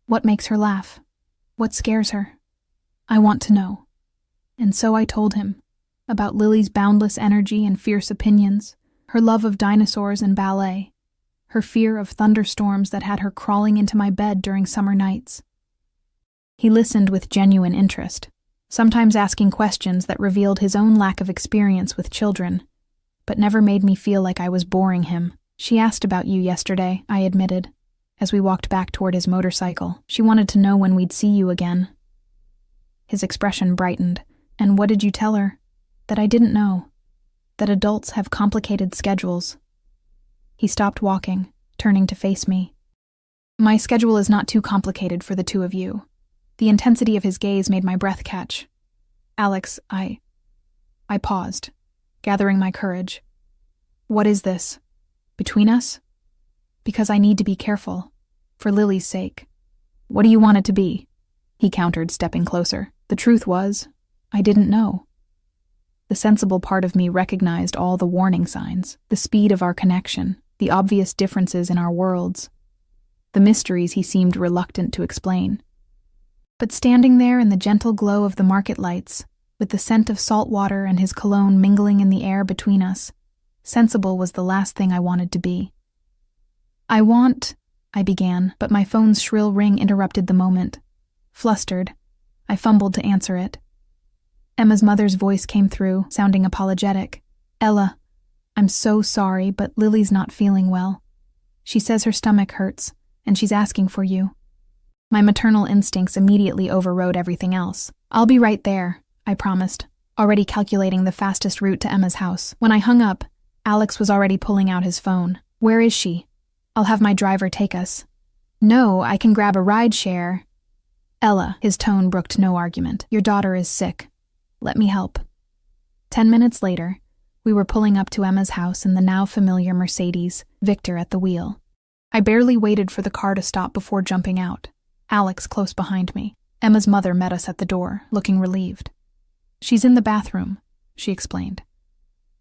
A: What makes her laugh? What scares her? I want to know." And so I told him about Lily's boundless energy and fierce opinions, her love of dinosaurs and ballet, her fear of thunderstorms that had her crawling into my bed during summer nights. He listened with genuine interest, sometimes asking questions that revealed his own lack of experience with children, but never made me feel like I was boring him. "She asked about you yesterday," I admitted, as we walked back toward his motorcycle. "She wanted to know when we'd see you again." His expression brightened. "And what did you tell her?" "That I didn't know. That adults have complicated schedules." He stopped walking, turning to face me. "My schedule is not too complicated for the two of you." The intensity of his gaze made my breath catch. "Alex, I paused, gathering my courage. "What is this? Between us?" "Because I need to be careful, for Lily's sake." "What do you want it to be?" he countered, stepping closer. The truth was, I didn't know. The sensible part of me recognized all the warning signs, the speed of our connection, the obvious differences in our worlds, the mysteries he seemed reluctant to explain. But standing there in the gentle glow of the market lights, with the scent of salt water and his cologne mingling in the air between us, sensible was the last thing I wanted to be. I began, but my phone's shrill ring interrupted the moment. Flustered, I fumbled to answer it. Emma's mother's voice came through, sounding apologetic. "Ella, I'm so sorry, but Lily's not feeling well. She says her stomach hurts, and she's asking for you." My maternal instincts immediately overrode everything else. "I'll be right there," I promised, already calculating the fastest route to Emma's house. When I hung up, Alex was already pulling out his phone. "Where is she? I'll have my driver take us." "No, I can grab a ride share." "Ella," his tone brooked no argument. "Your daughter is sick. Let me help." 10 minutes later, we were pulling up to Emma's house in the now familiar Mercedes, Victor at the wheel. I barely waited for the car to stop before jumping out, Alex close behind me. Emma's mother met us at the door, looking relieved. "She's in the bathroom," she explained.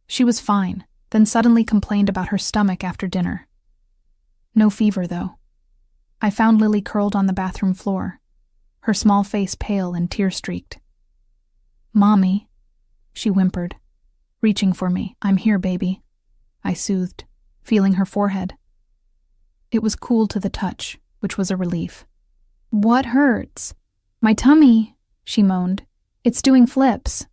A: She was fine, then suddenly complained about her stomach after dinner. No fever, though. I found Lily curled on the bathroom floor, her small face pale and tear-streaked. "Mommy," she whimpered, reaching for me. "I'm here, baby," I soothed, feeling her forehead. It was cool to the touch, which was a relief. "What hurts?" "My tummy," she moaned. "It's doing flips."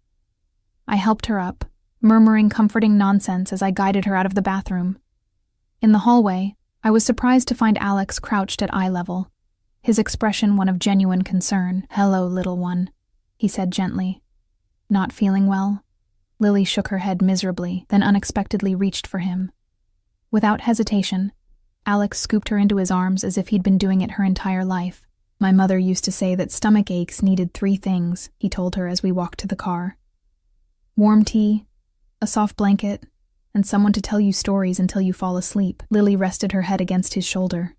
A: I helped her up, murmuring comforting nonsense as I guided her out of the bathroom. In the hallway, I was surprised to find Alex crouched at eye level, his expression one of genuine concern. "Hello, little one," he said gently. "Not feeling well?" Lily shook her head miserably, then unexpectedly reached for him. Without hesitation, Alex scooped her into his arms as if he'd been doing it her entire life. "My mother used to say that stomach aches needed 3 things, he told her as we walked to the car. "Warm tea, a soft blanket, and someone to tell you stories until you fall asleep." Lily rested her head against his shoulder.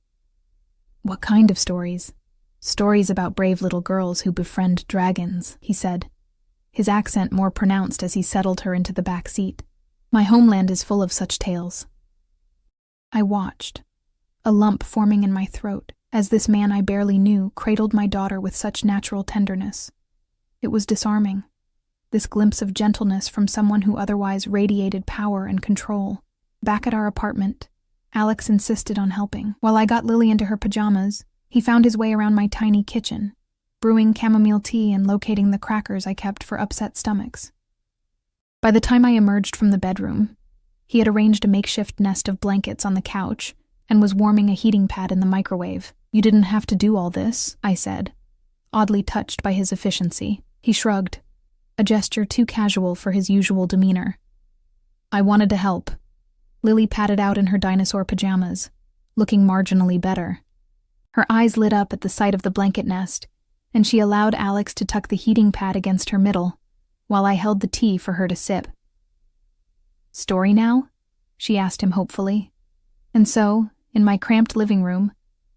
A: "What kind of stories?" "Stories about brave little girls who befriend dragons," he said. his accent more pronounced as he settled her into the back seat. My homeland is full of such tales. I watched, a lump forming in my throat, as this man I barely knew cradled my daughter with such natural tenderness. It was disarming, this glimpse of gentleness from someone who otherwise radiated power and control. Back at our apartment, Alex insisted on helping. While I got Lily into her pajamas, he found his way around my tiny kitchen, brewing chamomile tea and locating the crackers I kept for upset stomachs. By the time I emerged from the bedroom, he had arranged a makeshift nest of blankets on the couch and was warming a heating pad in the microwave. "You didn't have to do all this," I said, oddly touched by his efficiency. He shrugged, a gesture too casual for his usual demeanor. "I wanted to help." Lily patted out in her dinosaur pajamas, looking marginally better. Her eyes lit up at the sight of the blanket nest, and she allowed Alex to tuck the heating pad against her middle, while I held the tea for her to sip. "Story now?" she asked him hopefully. And so, in my cramped living room,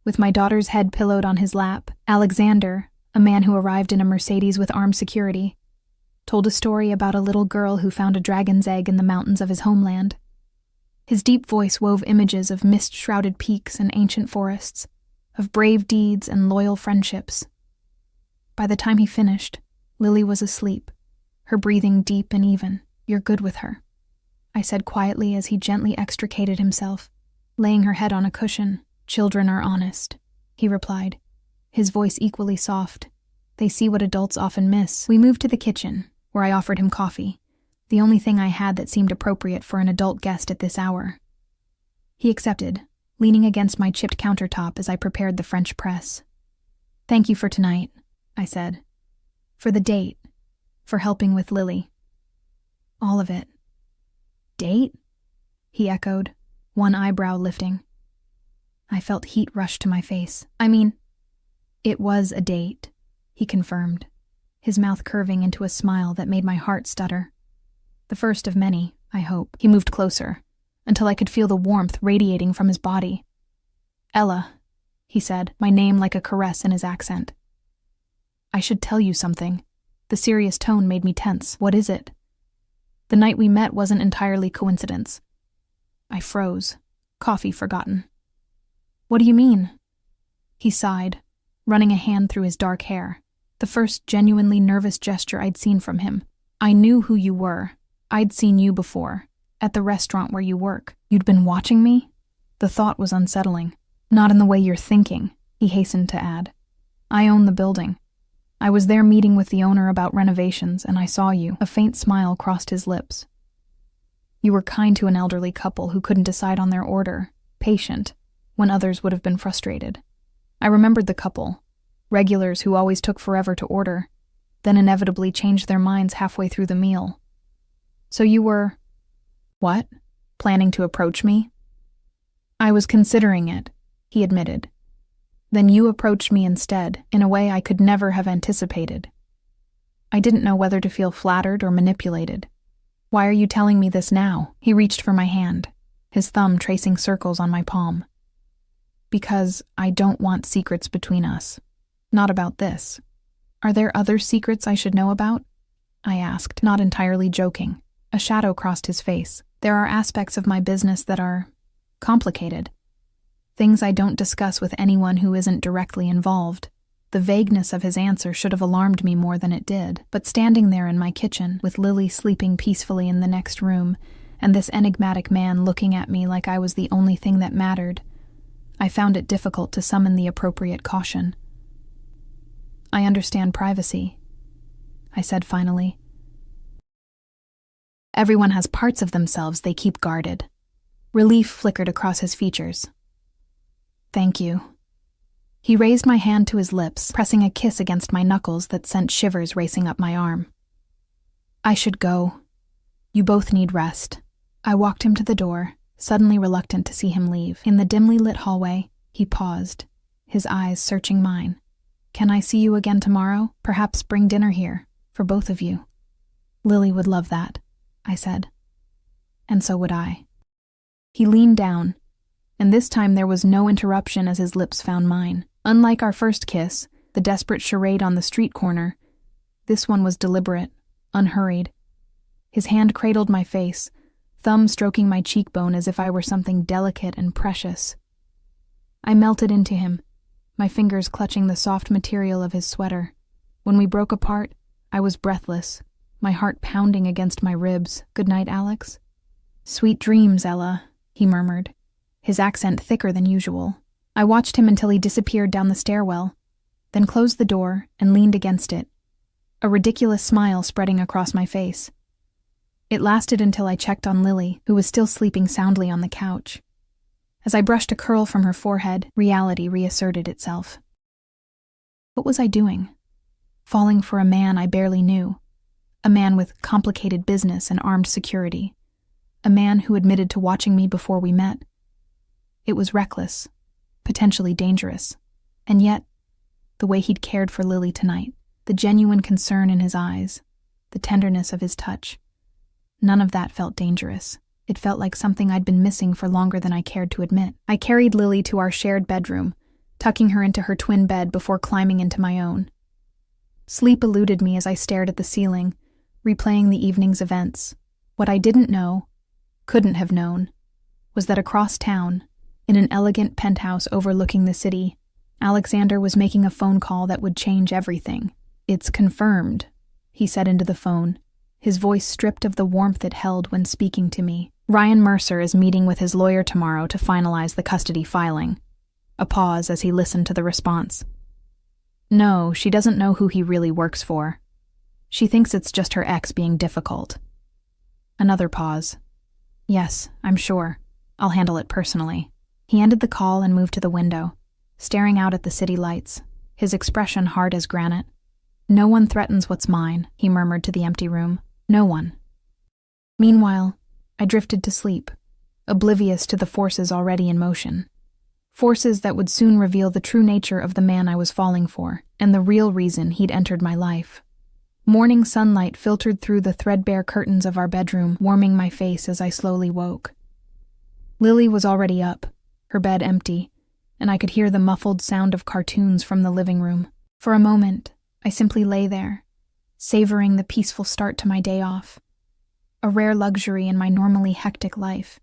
A: with my daughter's head pillowed on his lap, Alexander, a man who arrived in a Mercedes with armed security, told a story about a little girl who found a dragon's egg in the mountains of his homeland. His deep voice wove images of mist-shrouded peaks and ancient forests, of brave deeds and loyal friendships. By the time he finished, Lily was asleep, her breathing deep and even. "You're good with her," I said quietly as he gently extricated himself, laying her head on a cushion. "Children are honest," he replied, his voice equally soft. "They see what adults often miss." We moved to the kitchen, where I offered him coffee, the only thing I had that seemed appropriate for an adult guest at this hour. He accepted, leaning against my chipped countertop as I prepared the French press. "Thank you for tonight," I said. "For the date. For helping with Lily. All of it." "Date?" he echoed, one eyebrow lifting. I felt heat rush to my face. "It was a date," he confirmed, his mouth curving into a smile that made my heart stutter. "The first of many, I hope." He moved closer, until I could feel the warmth radiating from his body. "Ella," he said, my name like a caress in his accent. "I should tell you something." The serious tone made me tense. "What is it?" "The night we met wasn't entirely coincidence." I froze, coffee forgotten. "What do you mean?" He sighed, running a hand through his dark hair, the first genuinely nervous gesture I'd seen from him. "I knew who you were. I'd seen you before, at the restaurant where you work. You'd been watching me?" The thought was unsettling. "Not in the way you're thinking," he hastened to add. "I own the building. I was there meeting with the owner about renovations, and I saw you." A faint smile crossed his lips. "You were kind to an elderly couple who couldn't decide on their order, patient, when others would have been frustrated. I remembered the couple, regulars who always took forever to order, then inevitably changed their minds halfway through the meal. So you were... what? Planning to approach me?" "I was considering it," he admitted. "Then you approached me instead, in a way I could never have anticipated. I didn't know whether to feel flattered or manipulated. Why are you telling me this now?" He reached for my hand, his thumb tracing circles on my palm. "Because I don't want secrets between us. Not about this. Are there other secrets I should know about?" I asked, not entirely joking. A shadow crossed his face. "There are aspects of my business that are complicated. Things I don't discuss with anyone who isn't directly involved." The vagueness of his answer should have alarmed me more than it did, but standing there in my kitchen, with Lily sleeping peacefully in the next room, and this enigmatic man looking at me like I was the only thing that mattered, I found it difficult to summon the appropriate caution. "I understand privacy," I said finally. "Everyone has parts of themselves they keep guarded." Relief flickered across his features. "Thank you." He raised my hand to his lips, pressing a kiss against my knuckles that sent shivers racing up my arm. "I should go. You both need rest." I walked him to the door, suddenly reluctant to see him leave. In the dimly lit hallway, he paused, his eyes searching mine. "Can I see you again tomorrow? Perhaps bring dinner here, for both of you." "Lily would love that," I said. "And so would I." He leaned down, and this time there was no interruption as his lips found mine. Unlike our first kiss, the desperate charade on the street corner, this one was deliberate, unhurried. His hand cradled my face, thumb stroking my cheekbone as if I were something delicate and precious. I melted into him, my fingers clutching the soft material of his sweater. When we broke apart, I was breathless, my heart pounding against my ribs. "Good night, Alex." "Sweet dreams, Ella," he murmured, his accent thicker than usual. I watched him until he disappeared down the stairwell, then closed the door and leaned against it, a ridiculous smile spreading across my face. It lasted until I checked on Lily, who was still sleeping soundly on the couch. As I brushed a curl from her forehead, reality reasserted itself. What was I doing? Falling for a man I barely knew. A man with complicated business and armed security. A man who admitted to watching me before we met. It was reckless, potentially dangerous. And yet, the way he'd cared for Lily tonight, the genuine concern in his eyes, the tenderness of his touch, none of that felt dangerous. It felt like something I'd been missing for longer than I cared to admit. I carried Lily to our shared bedroom, tucking her into her twin bed before climbing into my own. Sleep eluded me as I stared at the ceiling, replaying the evening's events. What I didn't know, couldn't have known, was that across town, in an elegant penthouse overlooking the city, Alexander was making a phone call that would change everything. "It's confirmed," he said into the phone, his voice stripped of the warmth it held when speaking to me. "Ryan Mercer is meeting with his lawyer tomorrow to finalize the custody filing." A pause as he listened to the response. "No, she doesn't know who he really works for. She thinks it's just her ex being difficult." Another pause. "Yes, I'm sure. I'll handle it personally." He ended the call and moved to the window, staring out at the city lights, his expression hard as granite. "No one threatens what's mine," he murmured to the empty room. "No one." Meanwhile, I drifted to sleep, oblivious to the forces already in motion. Forces that would soon reveal the true nature of the man I was falling for, and the real reason he'd entered my life. Morning sunlight filtered through the threadbare curtains of our bedroom, warming my face as I slowly woke. Lily was already up, her bed empty, and I could hear the muffled sound of cartoons from the living room. For a moment, I simply lay there, savoring the peaceful start to my day off, a rare luxury in my normally hectic life.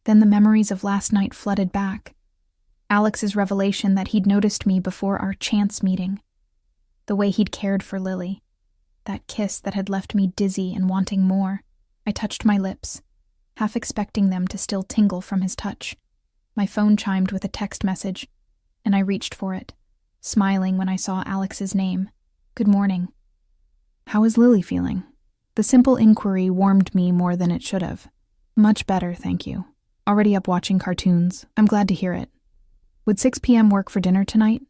A: Then the memories of last night flooded back. Alex's revelation that he'd noticed me before our chance meeting. The way he'd cared for Lily. That kiss that had left me dizzy and wanting more. I touched my lips, half expecting them to still tingle from his touch. My phone chimed with a text message, and I reached for it, smiling when I saw Alex's name. "Good morning. How is Lily feeling?" The simple inquiry warmed me more than it should have. "Much better, thank you. Already up watching cartoons. I'm glad to hear it. Would 6 p.m. work for dinner tonight?"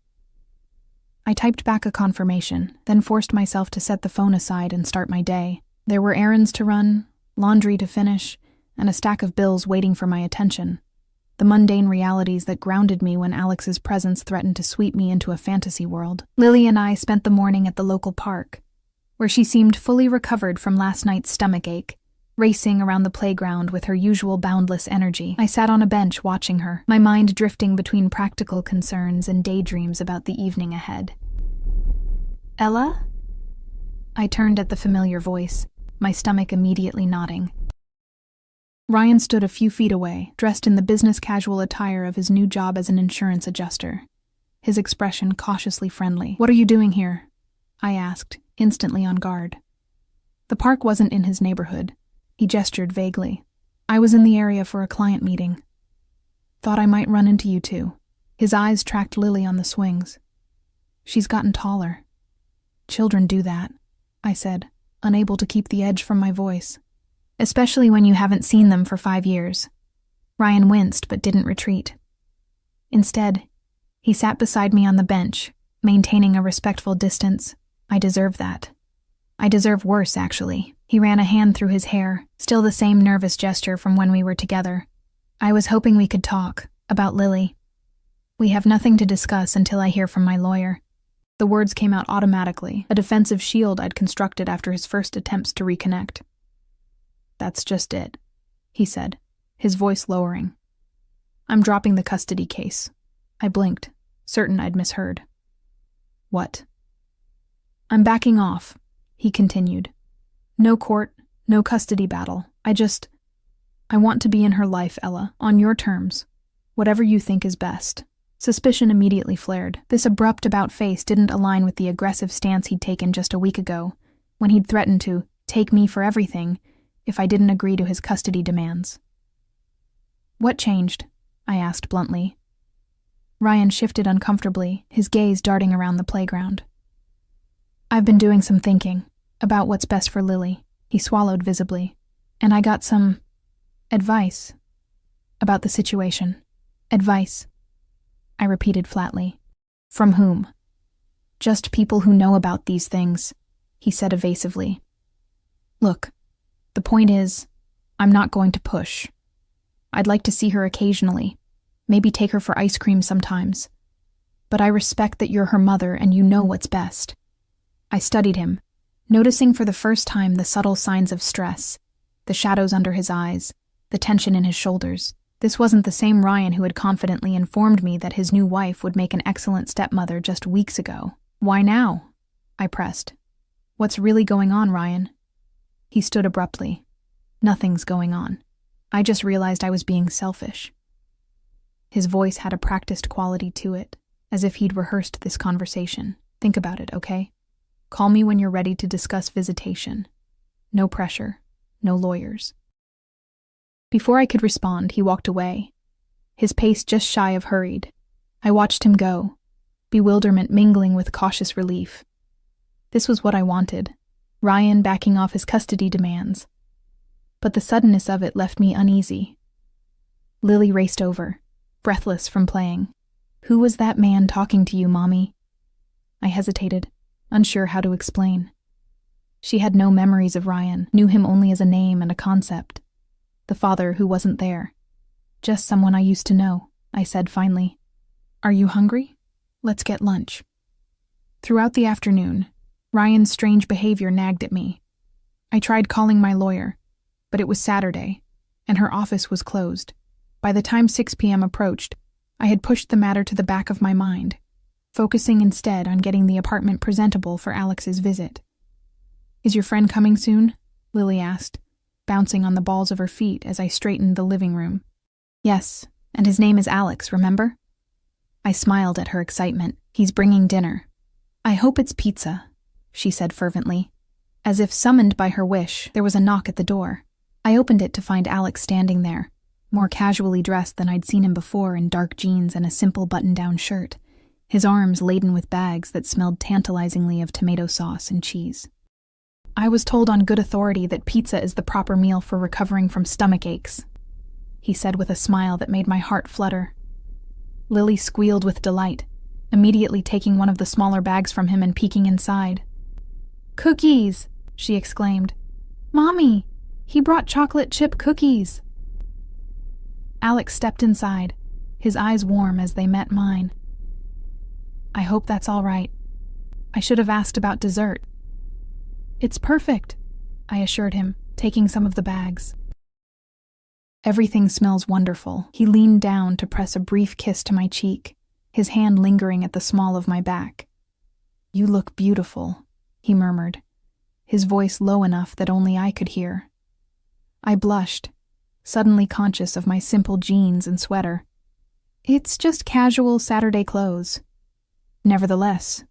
A: I typed back a confirmation, then forced myself to set the phone aside and start my day. There were errands to run, laundry to finish, and a stack of bills waiting for my attention. The mundane realities that grounded me when Alex's presence threatened to sweep me into a fantasy world. Lily and I spent the morning at the local park, where she seemed fully recovered from last night's stomachache, racing around the playground with her usual boundless energy. I sat on a bench watching her, my mind drifting between practical concerns and daydreams about the evening ahead. "Ella?" I turned at the familiar voice, my stomach immediately knotting. Ryan stood a few feet away, dressed in the business-casual attire of his new job as an insurance adjuster, his expression cautiously friendly. "What are you doing here?" I asked, instantly on guard. The park wasn't in his neighborhood. He gestured vaguely. "I was in the area for a client meeting. Thought I might run into you two." His eyes tracked Lily on the swings. "She's gotten taller." "Children do that," I said, unable to keep the edge from my voice. "Especially when you haven't seen them for 5 years." Ryan winced but didn't retreat. Instead, he sat beside me on the bench, maintaining a respectful distance. "I deserve that. I deserve worse, actually." He ran a hand through his hair, still the same nervous gesture from when we were together. "I was hoping we could talk about Lily. We have nothing to discuss until I hear from my lawyer." The words came out automatically, a defensive shield I'd constructed after his first attempts to reconnect. "That's just it," he said, his voice lowering. "I'm dropping the custody case." I blinked, certain I'd misheard. "What?" "I'm backing off," he continued, No court, no custody battle. I want to be in her life, Ella, on your terms. Whatever you think is best. Suspicion immediately flared. This abrupt about-face didn't align with the aggressive stance he'd taken just a week ago, when he'd threatened to take me for everything if I didn't agree to his custody demands. What changed? I asked bluntly. Ryan shifted uncomfortably, his gaze darting around the playground. I've been doing some thinking about what's best for Lily. He swallowed visibly. And I got some advice about the situation. Advice, I repeated flatly. From whom? Just people who know about these things, he said evasively. Look, the point is, I'm not going to push. I'd like to see her occasionally, maybe take her for ice cream sometimes. But I respect that you're her mother and you know what's best. I studied him, noticing for the first time the subtle signs of stress, the shadows under his eyes, the tension in his shoulders. This wasn't the same Ryan who had confidently informed me that his new wife would make an excellent stepmother just weeks ago. Why now? I pressed. What's really going on, Ryan? He stood abruptly. Nothing's going on. I just realized I was being selfish. His voice had a practiced quality to it, as if he'd rehearsed this conversation. Think about it, okay? Call me when you're ready to discuss visitation. No pressure, no lawyers. Before I could respond, he walked away, his pace just shy of hurried. I watched him go, bewilderment mingling with cautious relief. This was what I wanted, Ryan backing off his custody demands. But the suddenness of it left me uneasy. Lily raced over, breathless from playing. Who was that man talking to you, Mommy? I hesitated, unsure how to explain. She had no memories of Ryan, knew him only as a name and a concept. The father who wasn't there. Just someone I used to know, I said finally. Are you hungry? Let's get lunch. Throughout the afternoon, Ryan's strange behavior nagged at me. I tried calling my lawyer, but it was Saturday, and her office was closed. By the time 6 p.m. approached, I had pushed the matter to the back of my mind, focusing instead on getting the apartment presentable for Alex's visit. Is your friend coming soon? Lily asked, bouncing on the balls of her feet as I straightened the living room. Yes, and his name is Alex, remember? I smiled at her excitement. He's bringing dinner. I hope it's pizza, she said fervently. As if summoned by her wish, there was a knock at the door. I opened it to find Alex standing there, more casually dressed than I'd seen him before in dark jeans and a simple button-down shirt, his arms laden with bags that smelled tantalizingly of tomato sauce and cheese. I was told on good authority that pizza is the proper meal for recovering from stomach aches, he said with a smile that made my heart flutter. Lily squealed with delight, immediately taking one of the smaller bags from him and peeking inside. Cookies, she exclaimed. Mommy, he brought chocolate chip cookies. Alex stepped inside, his eyes warm as they met mine. I hope that's all right. I should have asked about dessert. It's perfect, I assured him, taking some of the bags. Everything smells wonderful. He leaned down to press a brief kiss to my cheek, his hand lingering at the small of my back. You look beautiful, he murmured, his voice low enough that only I could hear. I blushed, suddenly conscious of my simple jeans and sweater. It's just casual Saturday clothes. Nevertheless,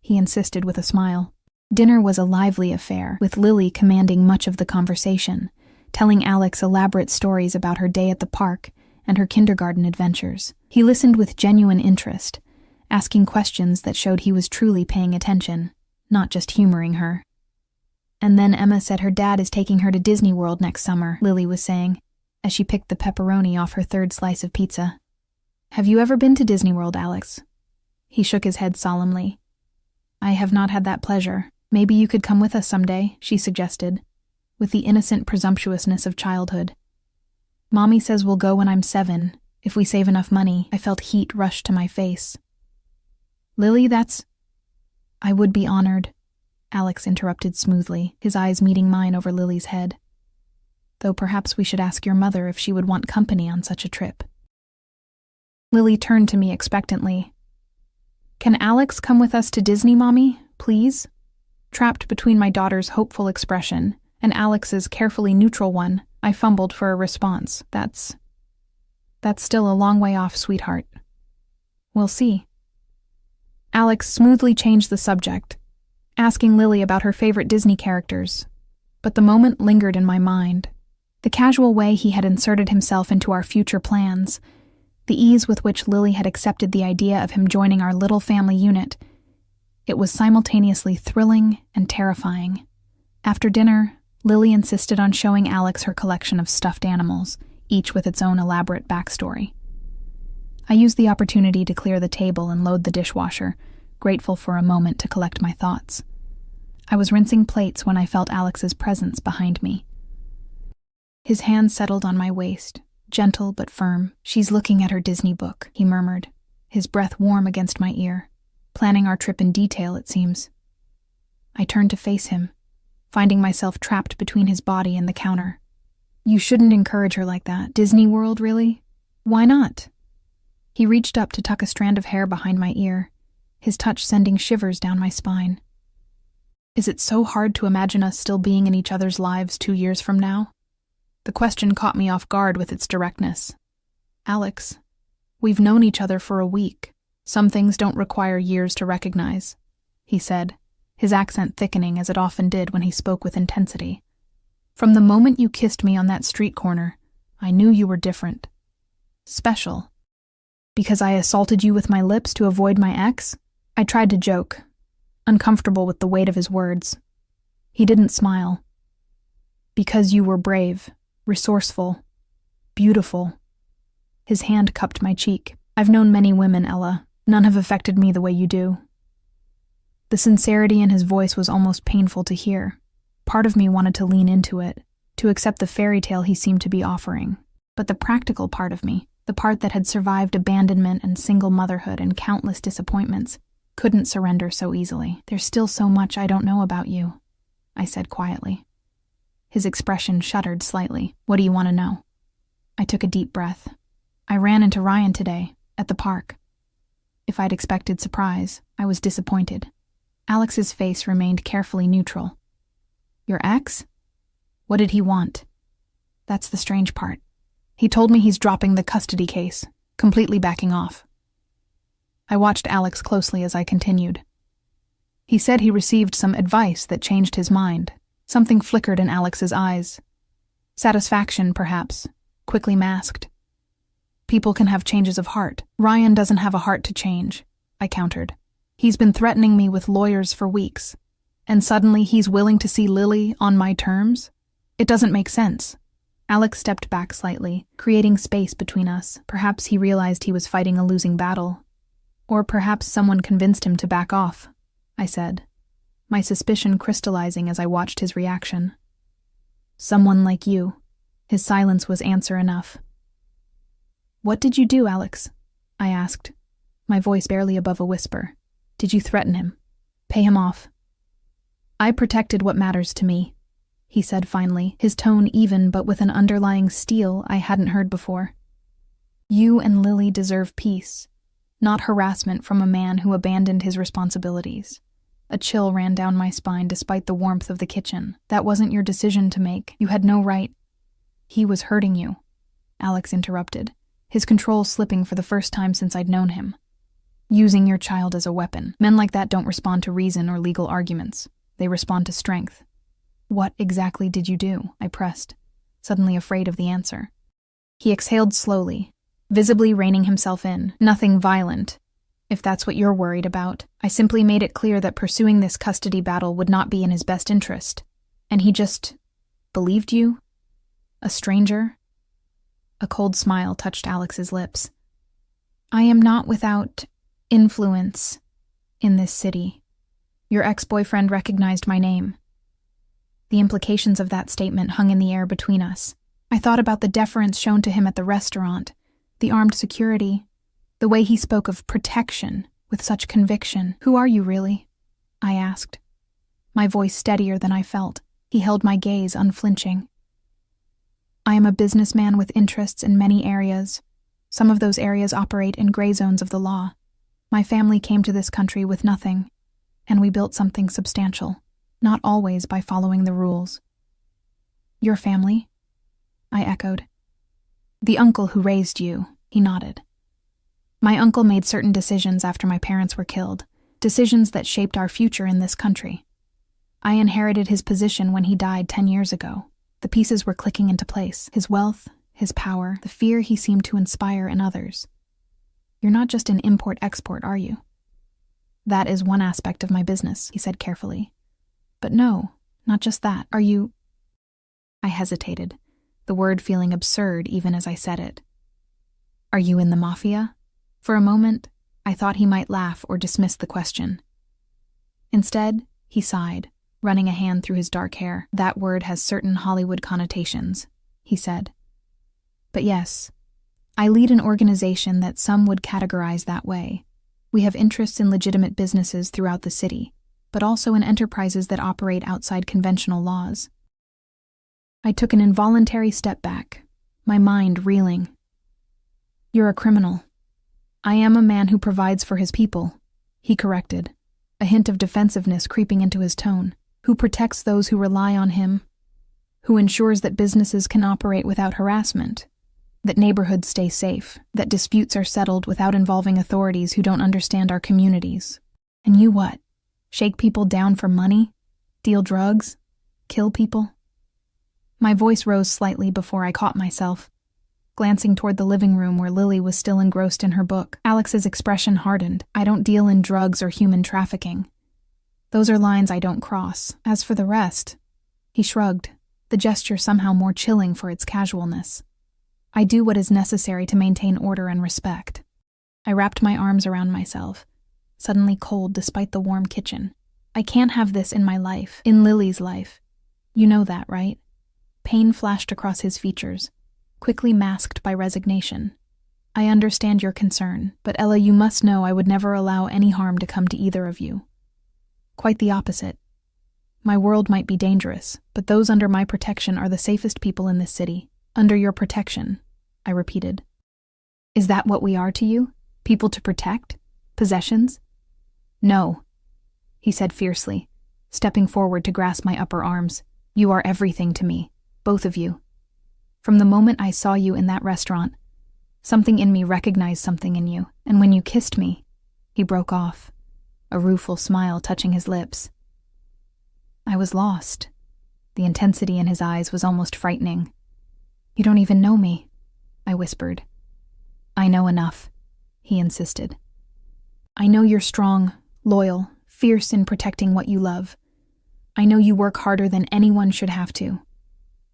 A: he insisted with a smile. Dinner was a lively affair, with Lily commanding much of the conversation, telling Alex elaborate stories about her day at the park and her kindergarten adventures. He listened with genuine interest, asking questions that showed he was truly paying attention, not just humoring her. And then Emma said her dad is taking her to Disney World next summer, Lily was saying, as she picked the pepperoni off her third slice of pizza. Have you ever been to Disney World, Alex? He shook his head solemnly. I have not had that pleasure. Maybe you could come with us someday, she suggested, with the innocent presumptuousness of childhood. Mommy says we'll go when I'm 7, if we save enough money. I felt heat rush to my face. Lily, I would be honored, Alex interrupted smoothly, his eyes meeting mine over Lily's head. Though perhaps we should ask your mother if she would want company on such a trip. Lily turned to me expectantly. Can Alex come with us to Disney, Mommy, please? Trapped between my daughter's hopeful expression and Alex's carefully neutral one, I fumbled for a response. That's still a long way off, sweetheart. We'll see. Alex smoothly changed the subject, asking Lily about her favorite Disney characters, but the moment lingered in my mind. The casual way he had inserted himself into our future plans, the ease with which Lily had accepted the idea of him joining our little family unit, it was simultaneously thrilling and terrifying. After dinner, Lily insisted on showing Alex her collection of stuffed animals, each with its own elaborate backstory. I used the opportunity to clear the table and load the dishwasher, grateful for a moment to collect my thoughts. I was rinsing plates when I felt Alex's presence behind me. His hand settled on my waist, gentle but firm. "She's looking at her Disney book," he murmured, his breath warm against my ear. "Planning our trip in detail, it seems." I turned to face him, finding myself trapped between his body and the counter. "You shouldn't encourage her like that. Disney World, really? Why not?" He reached up to tuck a strand of hair behind my ear, his touch sending shivers down my spine. "Is it so hard to imagine us still being in each other's lives 2 years from now?" The question caught me off guard with its directness. "Alex, we've known each other for a week. Some things don't require years to recognize," he said, his accent thickening as it often did when he spoke with intensity. "From the moment you kissed me on that street corner, I knew you were different. Special. Because I assaulted you with my lips to avoid my ex?" I tried to joke, uncomfortable with the weight of his words. He didn't smile. "Because you were brave, resourceful, beautiful." His hand cupped my cheek. "I've known many women, Ella. None have affected me the way you do." The sincerity in his voice was almost painful to hear. Part of me wanted to lean into it, to accept the fairy tale he seemed to be offering. But the practical part of me, the part that had survived abandonment and single motherhood and countless disappointments, couldn't surrender so easily. "There's still so much I don't know about you," I said quietly. His expression shuddered slightly. "What do you want to know?" I took a deep breath. "I ran into Ryan today, at the park." If I'd expected surprise, I was disappointed. Alex's face remained carefully neutral. "Your ex? What did he want?" "That's the strange part. He told me he's dropping the custody case, completely backing off." I watched Alex closely as I continued. "He said he received some advice that changed his mind." Something flickered in Alex's eyes. Satisfaction, perhaps, quickly masked. "People can have changes of heart. Ryan doesn't have a heart to change," I countered. "He's been threatening me with lawyers for weeks, and suddenly he's willing to see Lily on my terms? It doesn't make sense." Alex stepped back slightly, creating space between us. Perhaps he realized he was fighting a losing battle. Or perhaps someone convinced him to back off, I said, my suspicion crystallizing as I watched his reaction. "Someone like you." His silence was answer enough. "What did you do, Alex?" I asked, my voice barely above a whisper. "Did you threaten him? Pay him off?" "I protected what matters to me," he said finally, his tone even but with an underlying steel I hadn't heard before. "You and Lily deserve peace, not harassment from a man who abandoned his responsibilities." A chill ran down my spine despite the warmth of the kitchen. "That wasn't your decision to make. You had no right." "He was hurting you," Alex interrupted, his control slipping for the first time since I'd known him. "Using your child as a weapon. Men like that don't respond to reason or legal arguments. They respond to strength." "What exactly did you do?" I pressed, suddenly afraid of the answer. He exhaled slowly, visibly reining himself in. "Nothing violent, if that's what you're worried about. I simply made it clear that pursuing this custody battle would not be in his best interest. And he just believed you? A stranger?" A cold smile touched Alex's lips. "I am not without influence in this city. Your ex-boyfriend recognized my name." The implications of that statement hung in the air between us. I thought about the deference shown to him at the restaurant, the armed security, the way he spoke of protection with such conviction. "Who are you really?" I asked, my voice steadier than I felt. He held my gaze unflinching. "I am a businessman with interests in many areas. Some of those areas operate in gray zones of the law. My family came to this country with nothing, and we built something substantial, not always by following the rules." Your family? I echoed. The uncle who raised you, he nodded. My uncle made certain decisions after my parents were killed, decisions that shaped our future in this country. I inherited his position when he died 10 years ago. The pieces were clicking into place. His wealth, his power, the fear he seemed to inspire in others. You're not just an import-export, are you? That is one aspect of my business, he said carefully. But no, not just that. Are you... I hesitated, the word feeling absurd even as I said it. Are you in the Mafia? For a moment, I thought he might laugh or dismiss the question. Instead, he sighed, running a hand through his dark hair. That word has certain Hollywood connotations, he said. But yes, I lead an organization that some would categorize that way. We have interests in legitimate businesses throughout the city, but also in enterprises that operate outside conventional laws. I took an involuntary step back, my mind reeling. You're a criminal. I am a man who provides for his people, he corrected, a hint of defensiveness creeping into his tone. Who protects those who rely on him, who ensures that businesses can operate without harassment, that neighborhoods stay safe, that disputes are settled without involving authorities who don't understand our communities. And you what? Shake people down for money? Deal drugs? Kill people? My voice rose slightly before I caught myself, glancing toward the living room where Lily was still engrossed in her book. Alex's expression hardened. I don't deal in drugs or human trafficking. Those are lines I don't cross. As for the rest, he shrugged, the gesture somehow more chilling for its casualness. I do what is necessary to maintain order and respect. I wrapped my arms around myself, suddenly cold despite the warm kitchen. I can't have this in my life, in Lily's life. You know that, right? Pain flashed across his features, quickly masked by resignation. I understand your concern, but Ella, you must know I would never allow any harm to come to either of you. Quite the opposite. My world might be dangerous, but those under my protection are the safest people in this city. Under your protection, I repeated. Is that what we are to you? People to protect? Possessions? No, he said fiercely, stepping forward to grasp my upper arms. You are everything to me, both of you. From the moment I saw you in that restaurant, something in me recognized something in you, and when you kissed me, he broke off, a rueful smile touching his lips. I was lost. The intensity in his eyes was almost frightening. You don't even know me, I whispered. I know enough, he insisted. I know you're strong, loyal, fierce in protecting what you love. I know you work harder than anyone should have to.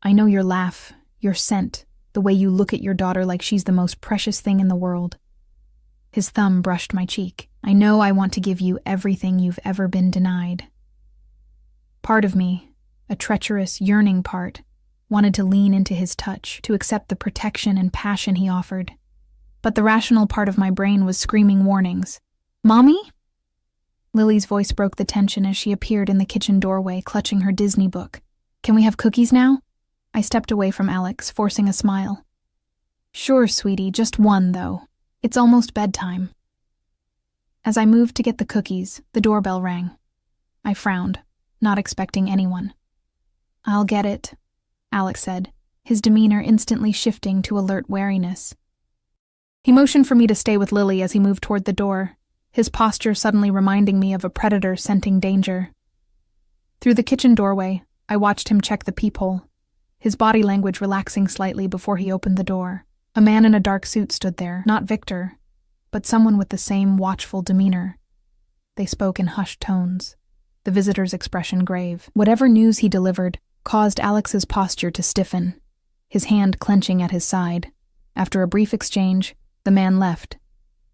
A: I know your laugh, your scent, the way you look at your daughter like she's the most precious thing in the world. His thumb brushed my cheek. I know I want to give you everything you've ever been denied. Part of me, a treacherous, yearning part, wanted to lean into his touch, to accept the protection and passion he offered. But the rational part of my brain was screaming warnings. Mommy? Lily's voice broke the tension as she appeared in the kitchen doorway, clutching her Disney book. Can we have cookies now? I stepped away from Alex, forcing a smile. Sure, sweetie, just one, though. It's almost bedtime. As I moved to get the cookies, the doorbell rang. I frowned, not expecting anyone. I'll get it, Alex said, his demeanor instantly shifting to alert wariness. He motioned for me to stay with Lily as he moved toward the door, his posture suddenly reminding me of a predator scenting danger. Through the kitchen doorway, I watched him check the peephole, his body language relaxing slightly before he opened the door. A man in a dark suit stood there, not Victor, but someone with the same watchful demeanor. They spoke in hushed tones, the visitor's expression grave. Whatever news he delivered caused Alex's posture to stiffen, his hand clenching at his side. After a brief exchange, the man left,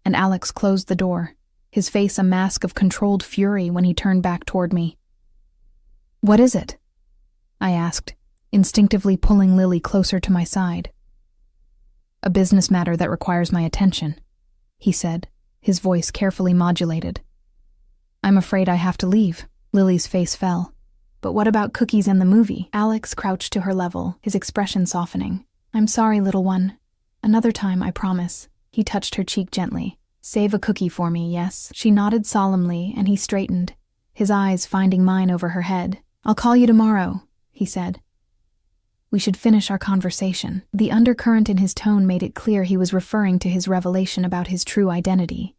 A: and Alex closed the door, his face a mask of controlled fury when he turned back toward me. What is it? I asked, instinctively pulling Lily closer to my side. A business matter that requires my attention, he said, his voice carefully modulated. I'm afraid I have to leave. Lily's face fell. But what about cookies and the movie? Alex crouched to her level, his expression softening. I'm sorry, little one. Another time, I promise. He touched her cheek gently. Save a cookie for me, yes? She nodded solemnly, and he straightened, his eyes finding mine over her head. I'll call you tomorrow, he said. We should finish our conversation. The undercurrent in his tone made it clear he was referring to his revelation about his true identity.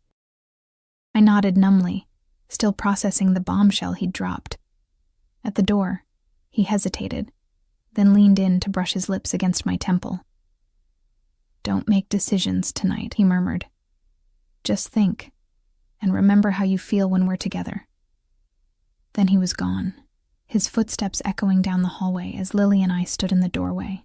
A: I nodded numbly, still processing the bombshell he'd dropped. At the door, he hesitated, then leaned in to brush his lips against my temple. "Don't make decisions tonight," he murmured. "Just think, and remember how you feel when we're together." Then he was gone, his footsteps echoing down the hallway as Lily and I stood in the doorway.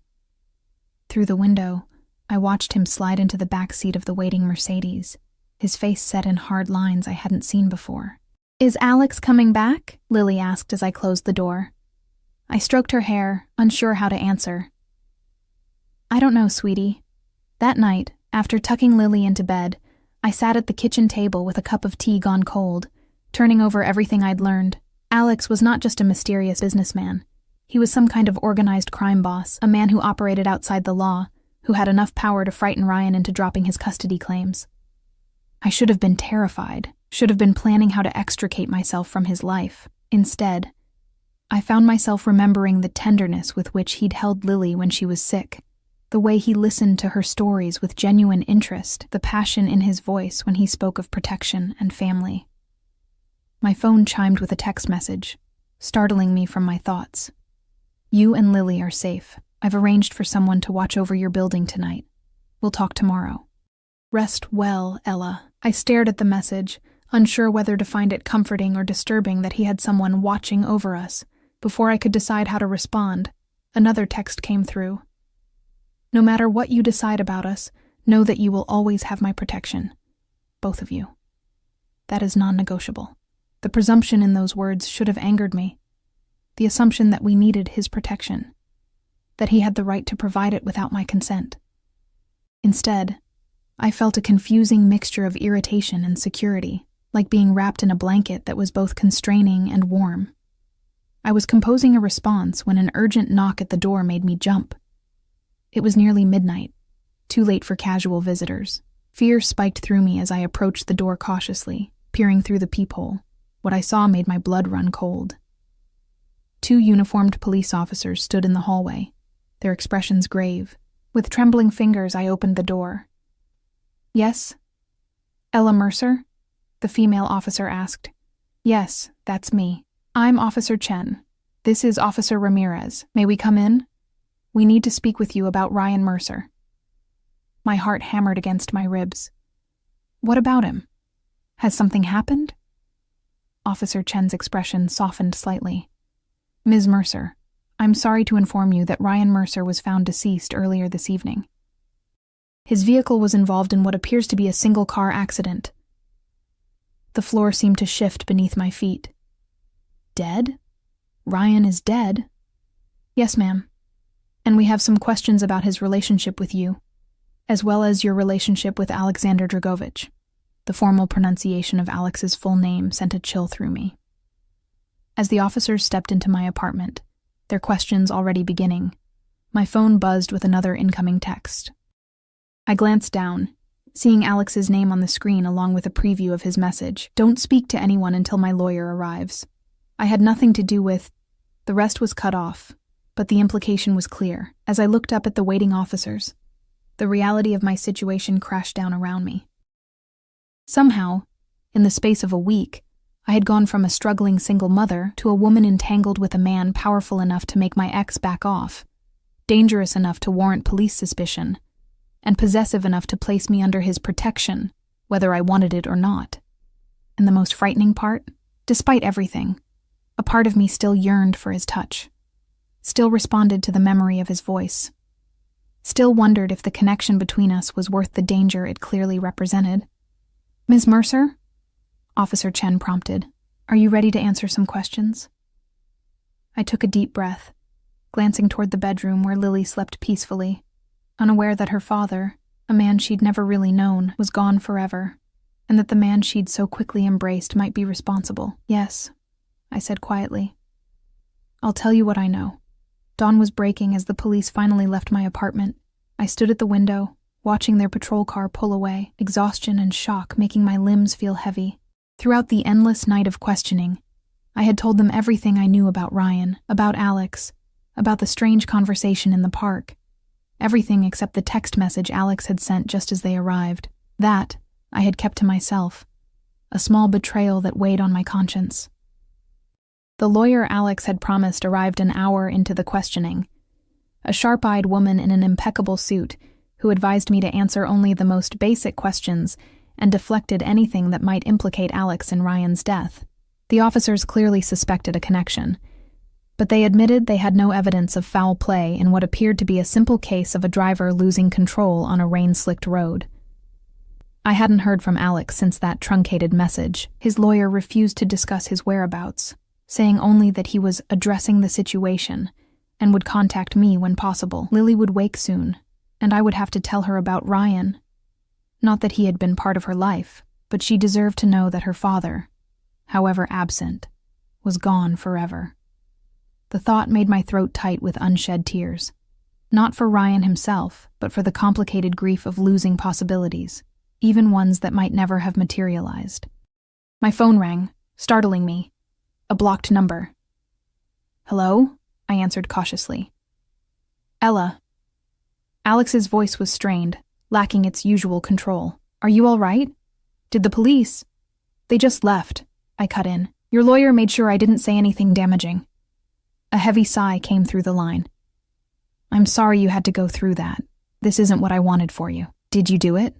A: Through the window, I watched him slide into the back seat of the waiting Mercedes, his face set in hard lines I hadn't seen before. "Is Alex coming back?" Lily asked as I closed the door. I stroked her hair, unsure how to answer. "I don't know, sweetie." That night, after tucking Lily into bed, I sat at the kitchen table with a cup of tea gone cold, turning over everything I'd learned. Alex was not just a mysterious businessman. He was some kind of organized crime boss, a man who operated outside the law, who had enough power to frighten Ryan into dropping his custody claims. I should have been terrified, should have been planning how to extricate myself from his life. Instead, I found myself remembering the tenderness with which he'd held Lily when she was sick, the way he listened to her stories with genuine interest, the passion in his voice when he spoke of protection and family. My phone chimed with a text message, startling me from my thoughts. "You and Lily are safe. I've arranged for someone to watch over your building tonight. We'll talk tomorrow." "Rest well, Ella." I stared at the message, unsure whether to find it comforting or disturbing that he had someone watching over us. Before I could decide how to respond, another text came through. "No matter what you decide about us, know that you will always have my protection. Both of you." That is non-negotiable. The presumption in those words should have angered me. The assumption that we needed his protection, that he had the right to provide it without my consent. Instead, I felt a confusing mixture of irritation and security, like being wrapped in a blanket that was both constraining and warm. I was composing a response when an urgent knock at the door made me jump. It was nearly midnight, too late for casual visitors. Fear spiked through me as I approached the door cautiously, peering through the peephole. What I saw made my blood run cold. 2 uniformed police officers stood in the hallway, their expressions grave. With trembling fingers, I opened the door. "Yes? Ella Mercer?" the female officer asked. "Yes, that's me. I'm Officer Chen. This is Officer Ramirez. May we come in? We need to speak with you about Ryan Mercer." My heart hammered against my ribs. "What about him? Has something happened?" Officer Chen's expression softened slightly. "Ms. Mercer, I'm sorry to inform you that Ryan Mercer was found deceased earlier this evening. His vehicle was involved in what appears to be a single-car accident." The floor seemed to shift beneath my feet. "Dead? Ryan is dead?" "Yes, ma'am. And we have some questions about his relationship with you, as well as your relationship with Alexander Dragovich." The formal pronunciation of Alex's full name sent a chill through me. As the officers stepped into my apartment, their questions already beginning, my phone buzzed with another incoming text. I glanced down, seeing Alex's name on the screen along with a preview of his message. "Don't speak to anyone until my lawyer arrives. I had nothing to do with..." The rest was cut off, but the implication was clear. As I looked up at the waiting officers, the reality of my situation crashed down around me. Somehow, in the space of a week, I had gone from a struggling single mother to a woman entangled with a man powerful enough to make my ex back off, dangerous enough to warrant police suspicion, and possessive enough to place me under his protection, whether I wanted it or not. And the most frightening part, despite everything, a part of me still yearned for his touch, still responded to the memory of his voice, still wondered if the connection between us was worth the danger it clearly represented. "Ms. Mercer?" Officer Chen prompted. "Are you ready to answer some questions?" I took a deep breath, glancing toward the bedroom where Lily slept peacefully, unaware that her father, a man she'd never really known, was gone forever, and that the man she'd so quickly embraced might be responsible. "Yes," I said quietly. "I'll tell you what I know." Dawn was breaking as the police finally left my apartment. I stood at the window, watching their patrol car pull away, exhaustion and shock making my limbs feel heavy. Throughout the endless night of questioning, I had told them everything I knew about Ryan, about Alex, about the strange conversation in the park. Everything except the text message Alex had sent just as they arrived. That I had kept to myself, a small betrayal that weighed on my conscience. The lawyer Alex had promised arrived an hour into the questioning. A sharp-eyed woman in an impeccable suit who advised me to answer only the most basic questions and deflected anything that might implicate Alex in Ryan's death. The officers clearly suspected a connection, but they admitted they had no evidence of foul play in what appeared to be a simple case of a driver losing control on a rain-slicked road. I hadn't heard from Alex since that truncated message. His lawyer refused to discuss his whereabouts, saying only that he was addressing the situation and would contact me when possible. Lily would wake soon, and I would have to tell her about Ryan. Not that he had been part of her life, but she deserved to know that her father, however absent, was gone forever. The thought made my throat tight with unshed tears. Not for Ryan himself, but for the complicated grief of losing possibilities, even ones that might never have materialized. My phone rang, startling me. A blocked number. "Hello?" I answered cautiously. "Ella." Alex's voice was strained, lacking its usual control. "Are you all right? Did the police—" "They just left," I cut in. "Your lawyer made sure I didn't say anything damaging." A heavy sigh came through the line. "I'm sorry you had to go through that. This isn't what I wanted for you. Did you do it?"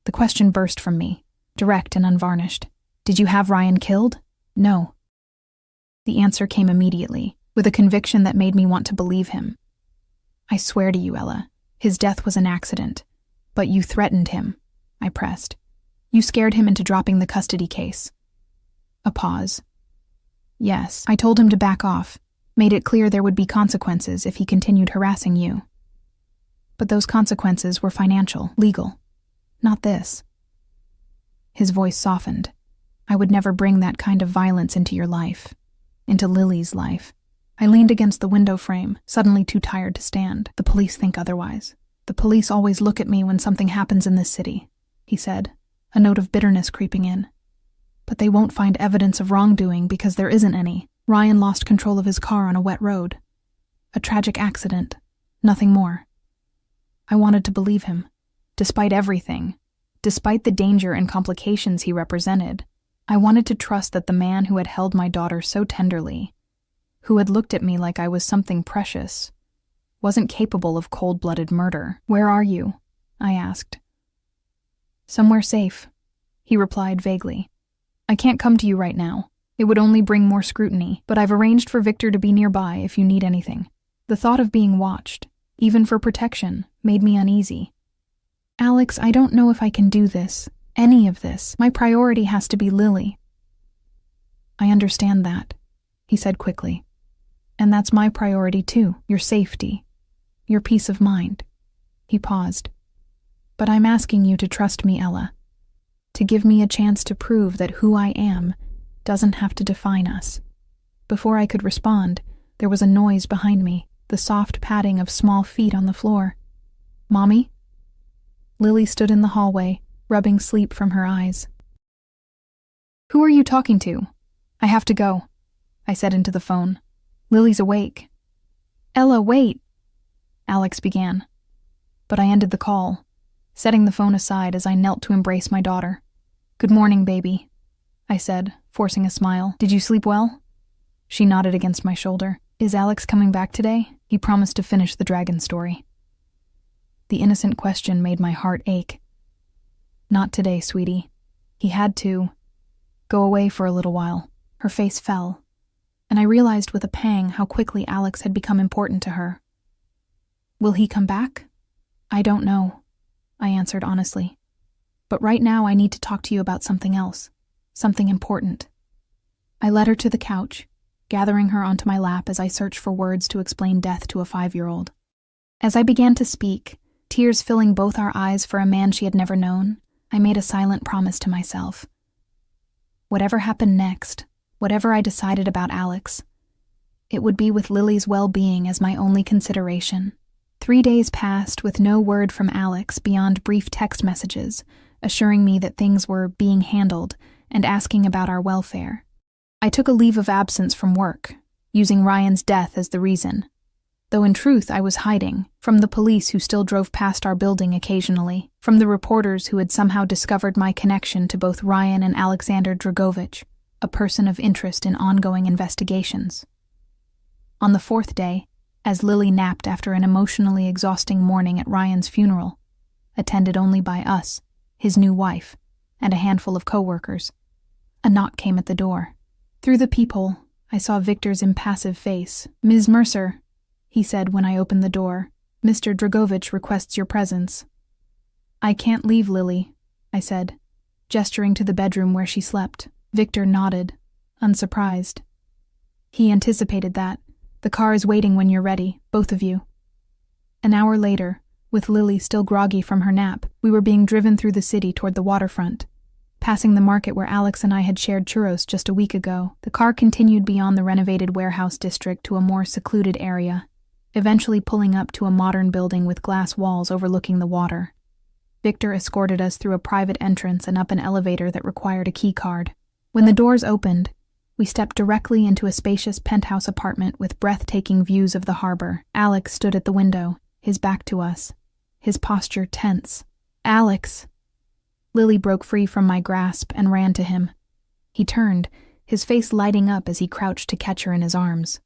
A: The question burst from me, direct and unvarnished. "Did you have Ryan killed?" "No." The answer came immediately, with a conviction that made me want to believe him. "I swear to you, Ella, his death was an accident. But you threatened him," I pressed. "You scared him into dropping the custody case." A pause. "Yes, I told him to back off, made it clear there would be consequences if he continued harassing you. But those consequences were financial, legal. Not this." His voice softened. "I would never bring that kind of violence into your life, into Lily's life." I leaned against the window frame, suddenly too tired to stand. "The police think otherwise. The police always look at me when something happens in this city," he said, a note of bitterness creeping in. "But they won't find evidence of wrongdoing because there isn't any. Ryan lost control of his car on a wet road. A tragic accident, nothing more." I wanted to believe him. Despite everything, despite the danger and complications he represented, I wanted to trust that the man who had held my daughter so tenderly, who had looked at me like I was something precious, wasn't capable of cold-blooded murder. "Where are you?" I asked. "Somewhere safe," he replied vaguely. "I can't come to you right now. It would only bring more scrutiny, but I've arranged for Victor to be nearby if you need anything." The thought of being watched, even for protection, made me uneasy. "Alex, I don't know if I can do this, any of this. My priority has to be Lily." "I understand that," he said quickly. "And that's my priority too, your safety, your peace of mind." He paused. "But I'm asking you to trust me, Ella, to give me a chance to prove that who I am doesn't have to define us." Before I could respond, there was a noise behind me, the soft padding of small feet on the floor. "Mommy?" Lily stood in the hallway, rubbing sleep from her eyes. "Who are you talking to?" "I have to go," I said into the phone. "Lily's awake." "Ella, wait," Alex began. But I ended the call, setting the phone aside as I knelt to embrace my daughter. "Good morning, baby," I said, forcing a smile. "Did you sleep well?" She nodded against my shoulder. "Is Alex coming back today? He promised to finish the dragon story." The innocent question made my heart ache. "Not today, sweetie. He had to go away for a little while." Her face fell, and I realized with a pang how quickly Alex had become important to her. "Will he come back?" "I don't know," I answered honestly. "But right now I need to talk to you about something else, something important." I led her to the couch, gathering her onto my lap as I searched for words to explain death to a 5-year-old. As I began to speak, tears filling both our eyes for a man she had never known, I made a silent promise to myself. Whatever happened next, whatever I decided about Alex, it would be with Lily's well-being as my only consideration. 3 days passed with no word from Alex beyond brief text messages, assuring me that things were being handled and asking about our welfare. I took a leave of absence from work, using Ryan's death as the reason, though in truth I was hiding from the police who still drove past our building occasionally, from the reporters who had somehow discovered my connection to both Ryan and Alexander Dragovich, a person of interest in ongoing investigations. On the fourth day, as Lily napped after an emotionally exhausting morning at Ryan's funeral, attended only by us, his new wife, and a handful of co-workers, a knock came at the door. Through the peephole, I saw Victor's impassive face. "Ms. Mercer," he said when I opened the door, "Mr. Dragovich requests your presence." "I can't leave, Lily," I said, gesturing to the bedroom where she slept. Victor nodded, unsurprised. "He anticipated that. The car is waiting when you're ready, both of you." An hour later, with Lily still groggy from her nap, we were being driven through the city toward the waterfront. Passing the market where Alex and I had shared churros just a week ago, the car continued beyond the renovated warehouse district to a more secluded area, eventually pulling up to a modern building with glass walls overlooking the water. Victor escorted us through a private entrance and up an elevator that required a key card. When the doors opened, we stepped directly into a spacious penthouse apartment with breathtaking views of the harbor. Alex stood at the window, his back to us, his posture tense. "Alex!" Lily broke free from my grasp and ran to him. He turned, his face lighting up as he crouched to catch her in his arms.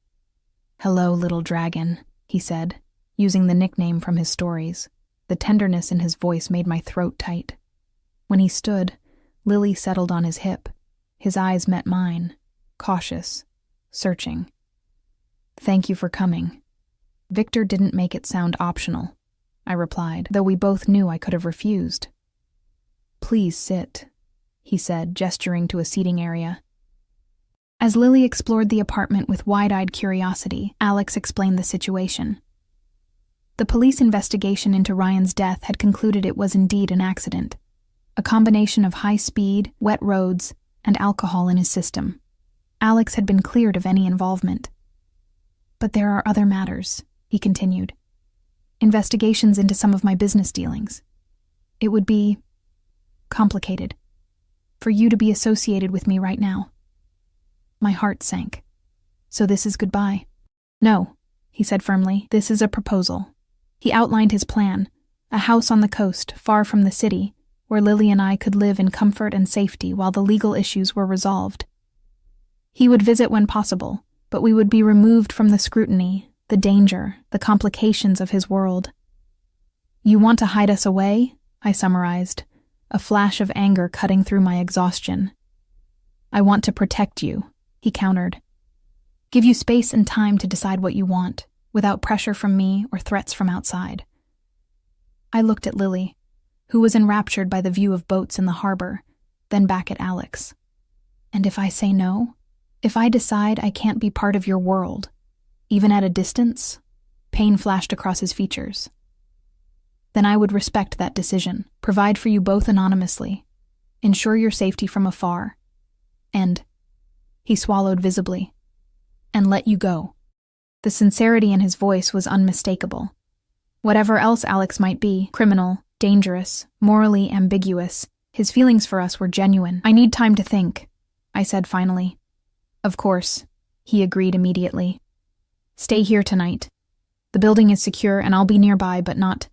A: "Hello, little dragon," he said, using the nickname from his stories. The tenderness in his voice made my throat tight. When he stood, Lily settled on his hip. His eyes met mine, cautious, searching. "Thank you for coming." "Victor didn't make it sound optional," I replied, though we both knew I could have refused. "Please sit," he said, gesturing to a seating area. As Lily explored the apartment with wide-eyed curiosity, Alex explained the situation. The police investigation into Ryan's death had concluded it was indeed an accident, a combination of high speed, wet roads, and alcohol in his system. Alex had been cleared of any involvement. "But there are other matters," he continued. "Investigations into some of my business dealings. It would be complicated for you to be associated with me right now." My heart sank. "So this is goodbye?" "No," he said firmly. "This is a proposal." He outlined his plan, a house on the coast, far from the city, where Lily and I could live in comfort and safety while the legal issues were resolved. He would visit when possible, but we would be removed from the scrutiny, the danger, the complications of his world. "You want to hide us away?" I summarized, a flash of anger cutting through my exhaustion. "I want to protect you," he countered. "Give you space and time to decide what you want, without pressure from me or threats from outside." I looked at Lily, who was enraptured by the view of boats in the harbor, then back at Alex. "And if I say no? If I decide I can't be part of your world, even at a distance?" Pain flashed across his features. "Then I would respect that decision, provide for you both anonymously, ensure your safety from afar, and," he swallowed visibly, "and let you go." The sincerity in his voice was unmistakable. Whatever else Alex might be, criminal, dangerous, morally ambiguous, his feelings for us were genuine. "I need time to think," I said finally. "Of course," he agreed immediately. "Stay here tonight. The building is secure and I'll be nearby, but not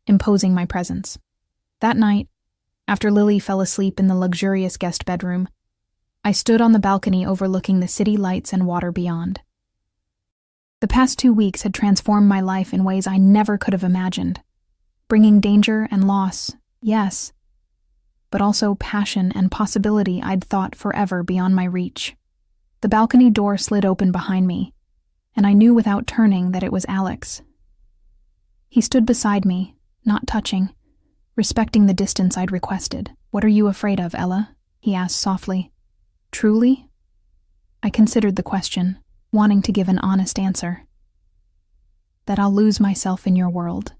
A: imposing my presence." That night, after Lily fell asleep in the luxurious guest bedroom, I stood on the balcony overlooking the city lights and water beyond. The past 2 weeks had transformed my life in ways I never could have imagined, bringing danger and loss, yes, but also passion and possibility I'd thought forever beyond my reach. The balcony door slid open behind me, and I knew without turning that it was Alex. He stood beside me, not touching, respecting the distance I'd requested. "What are you afraid of, Ella?" he asked softly. "Truly?" I considered the question, wanting to give an honest answer. "That I'll lose myself in your world.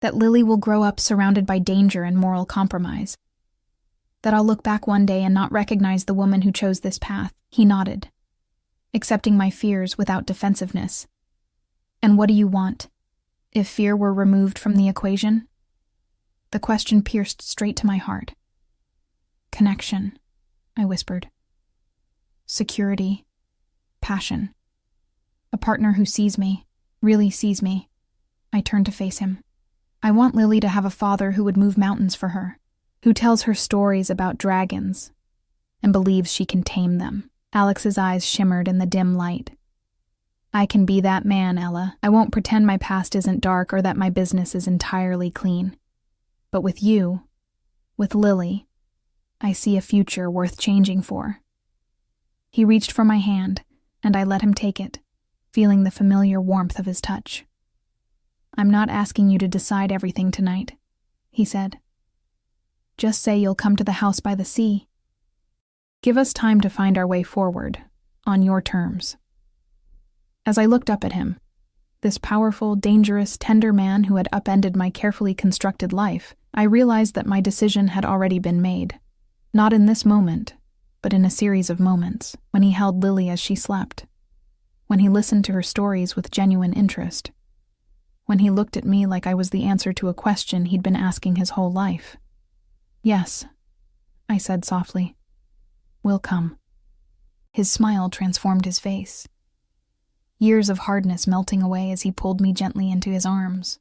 A: That Lily will grow up surrounded by danger and moral compromise. That I'll look back one day and not recognize the woman who chose this path." He nodded, accepting my fears without defensiveness. "And what do you want? If fear were removed from the equation?" The question pierced straight to my heart. "Connection," I whispered. "Security. Passion. A partner who sees me, really sees me. I turn to face him. I want Lily to have a father who would move mountains for her, who tells her stories about dragons and believes she can tame them. Alex's eyes shimmered in the dim light. I can be that man, Ella. I won't pretend my past isn't dark or that my business is entirely clean. But with you, with Lily, I see a future worth changing for. He reached for my hand, and I let him take it, feeling the familiar warmth of his touch. I'm not asking you to decide everything tonight, he said. Just say you'll come to the house by the sea. Give us time to find our way forward, on your terms. As I looked up at him, this powerful, dangerous, tender man who had upended my carefully constructed life, I realized that my decision had already been made. Not in this moment, but in a series of moments, when he held Lily as she slept, when he listened to her stories with genuine interest, when he looked at me like I was the answer to a question he'd been asking his whole life. Yes, I said softly. We'll come. His smile transformed his face, years of hardness melting away as he pulled me gently into his arms.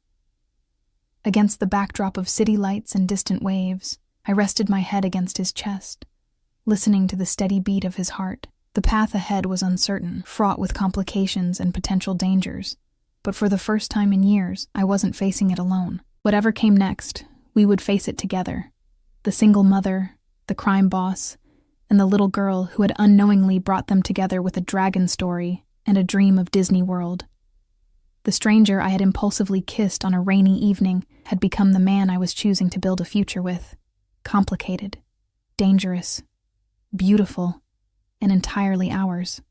A: Against the backdrop of city lights and distant waves, I rested my head against his chest, listening to the steady beat of his heart. The path ahead was uncertain, fraught with complications and potential dangers, but for the first time in years, I wasn't facing it alone. Whatever came next, we would face it together. The single mother, the crime boss, and the little girl who had unknowingly brought them together with a dragon story and a dream of Disney World. The stranger I had impulsively kissed on a rainy evening had become the man I was choosing to build a future with. Complicated, dangerous, beautiful, and entirely ours.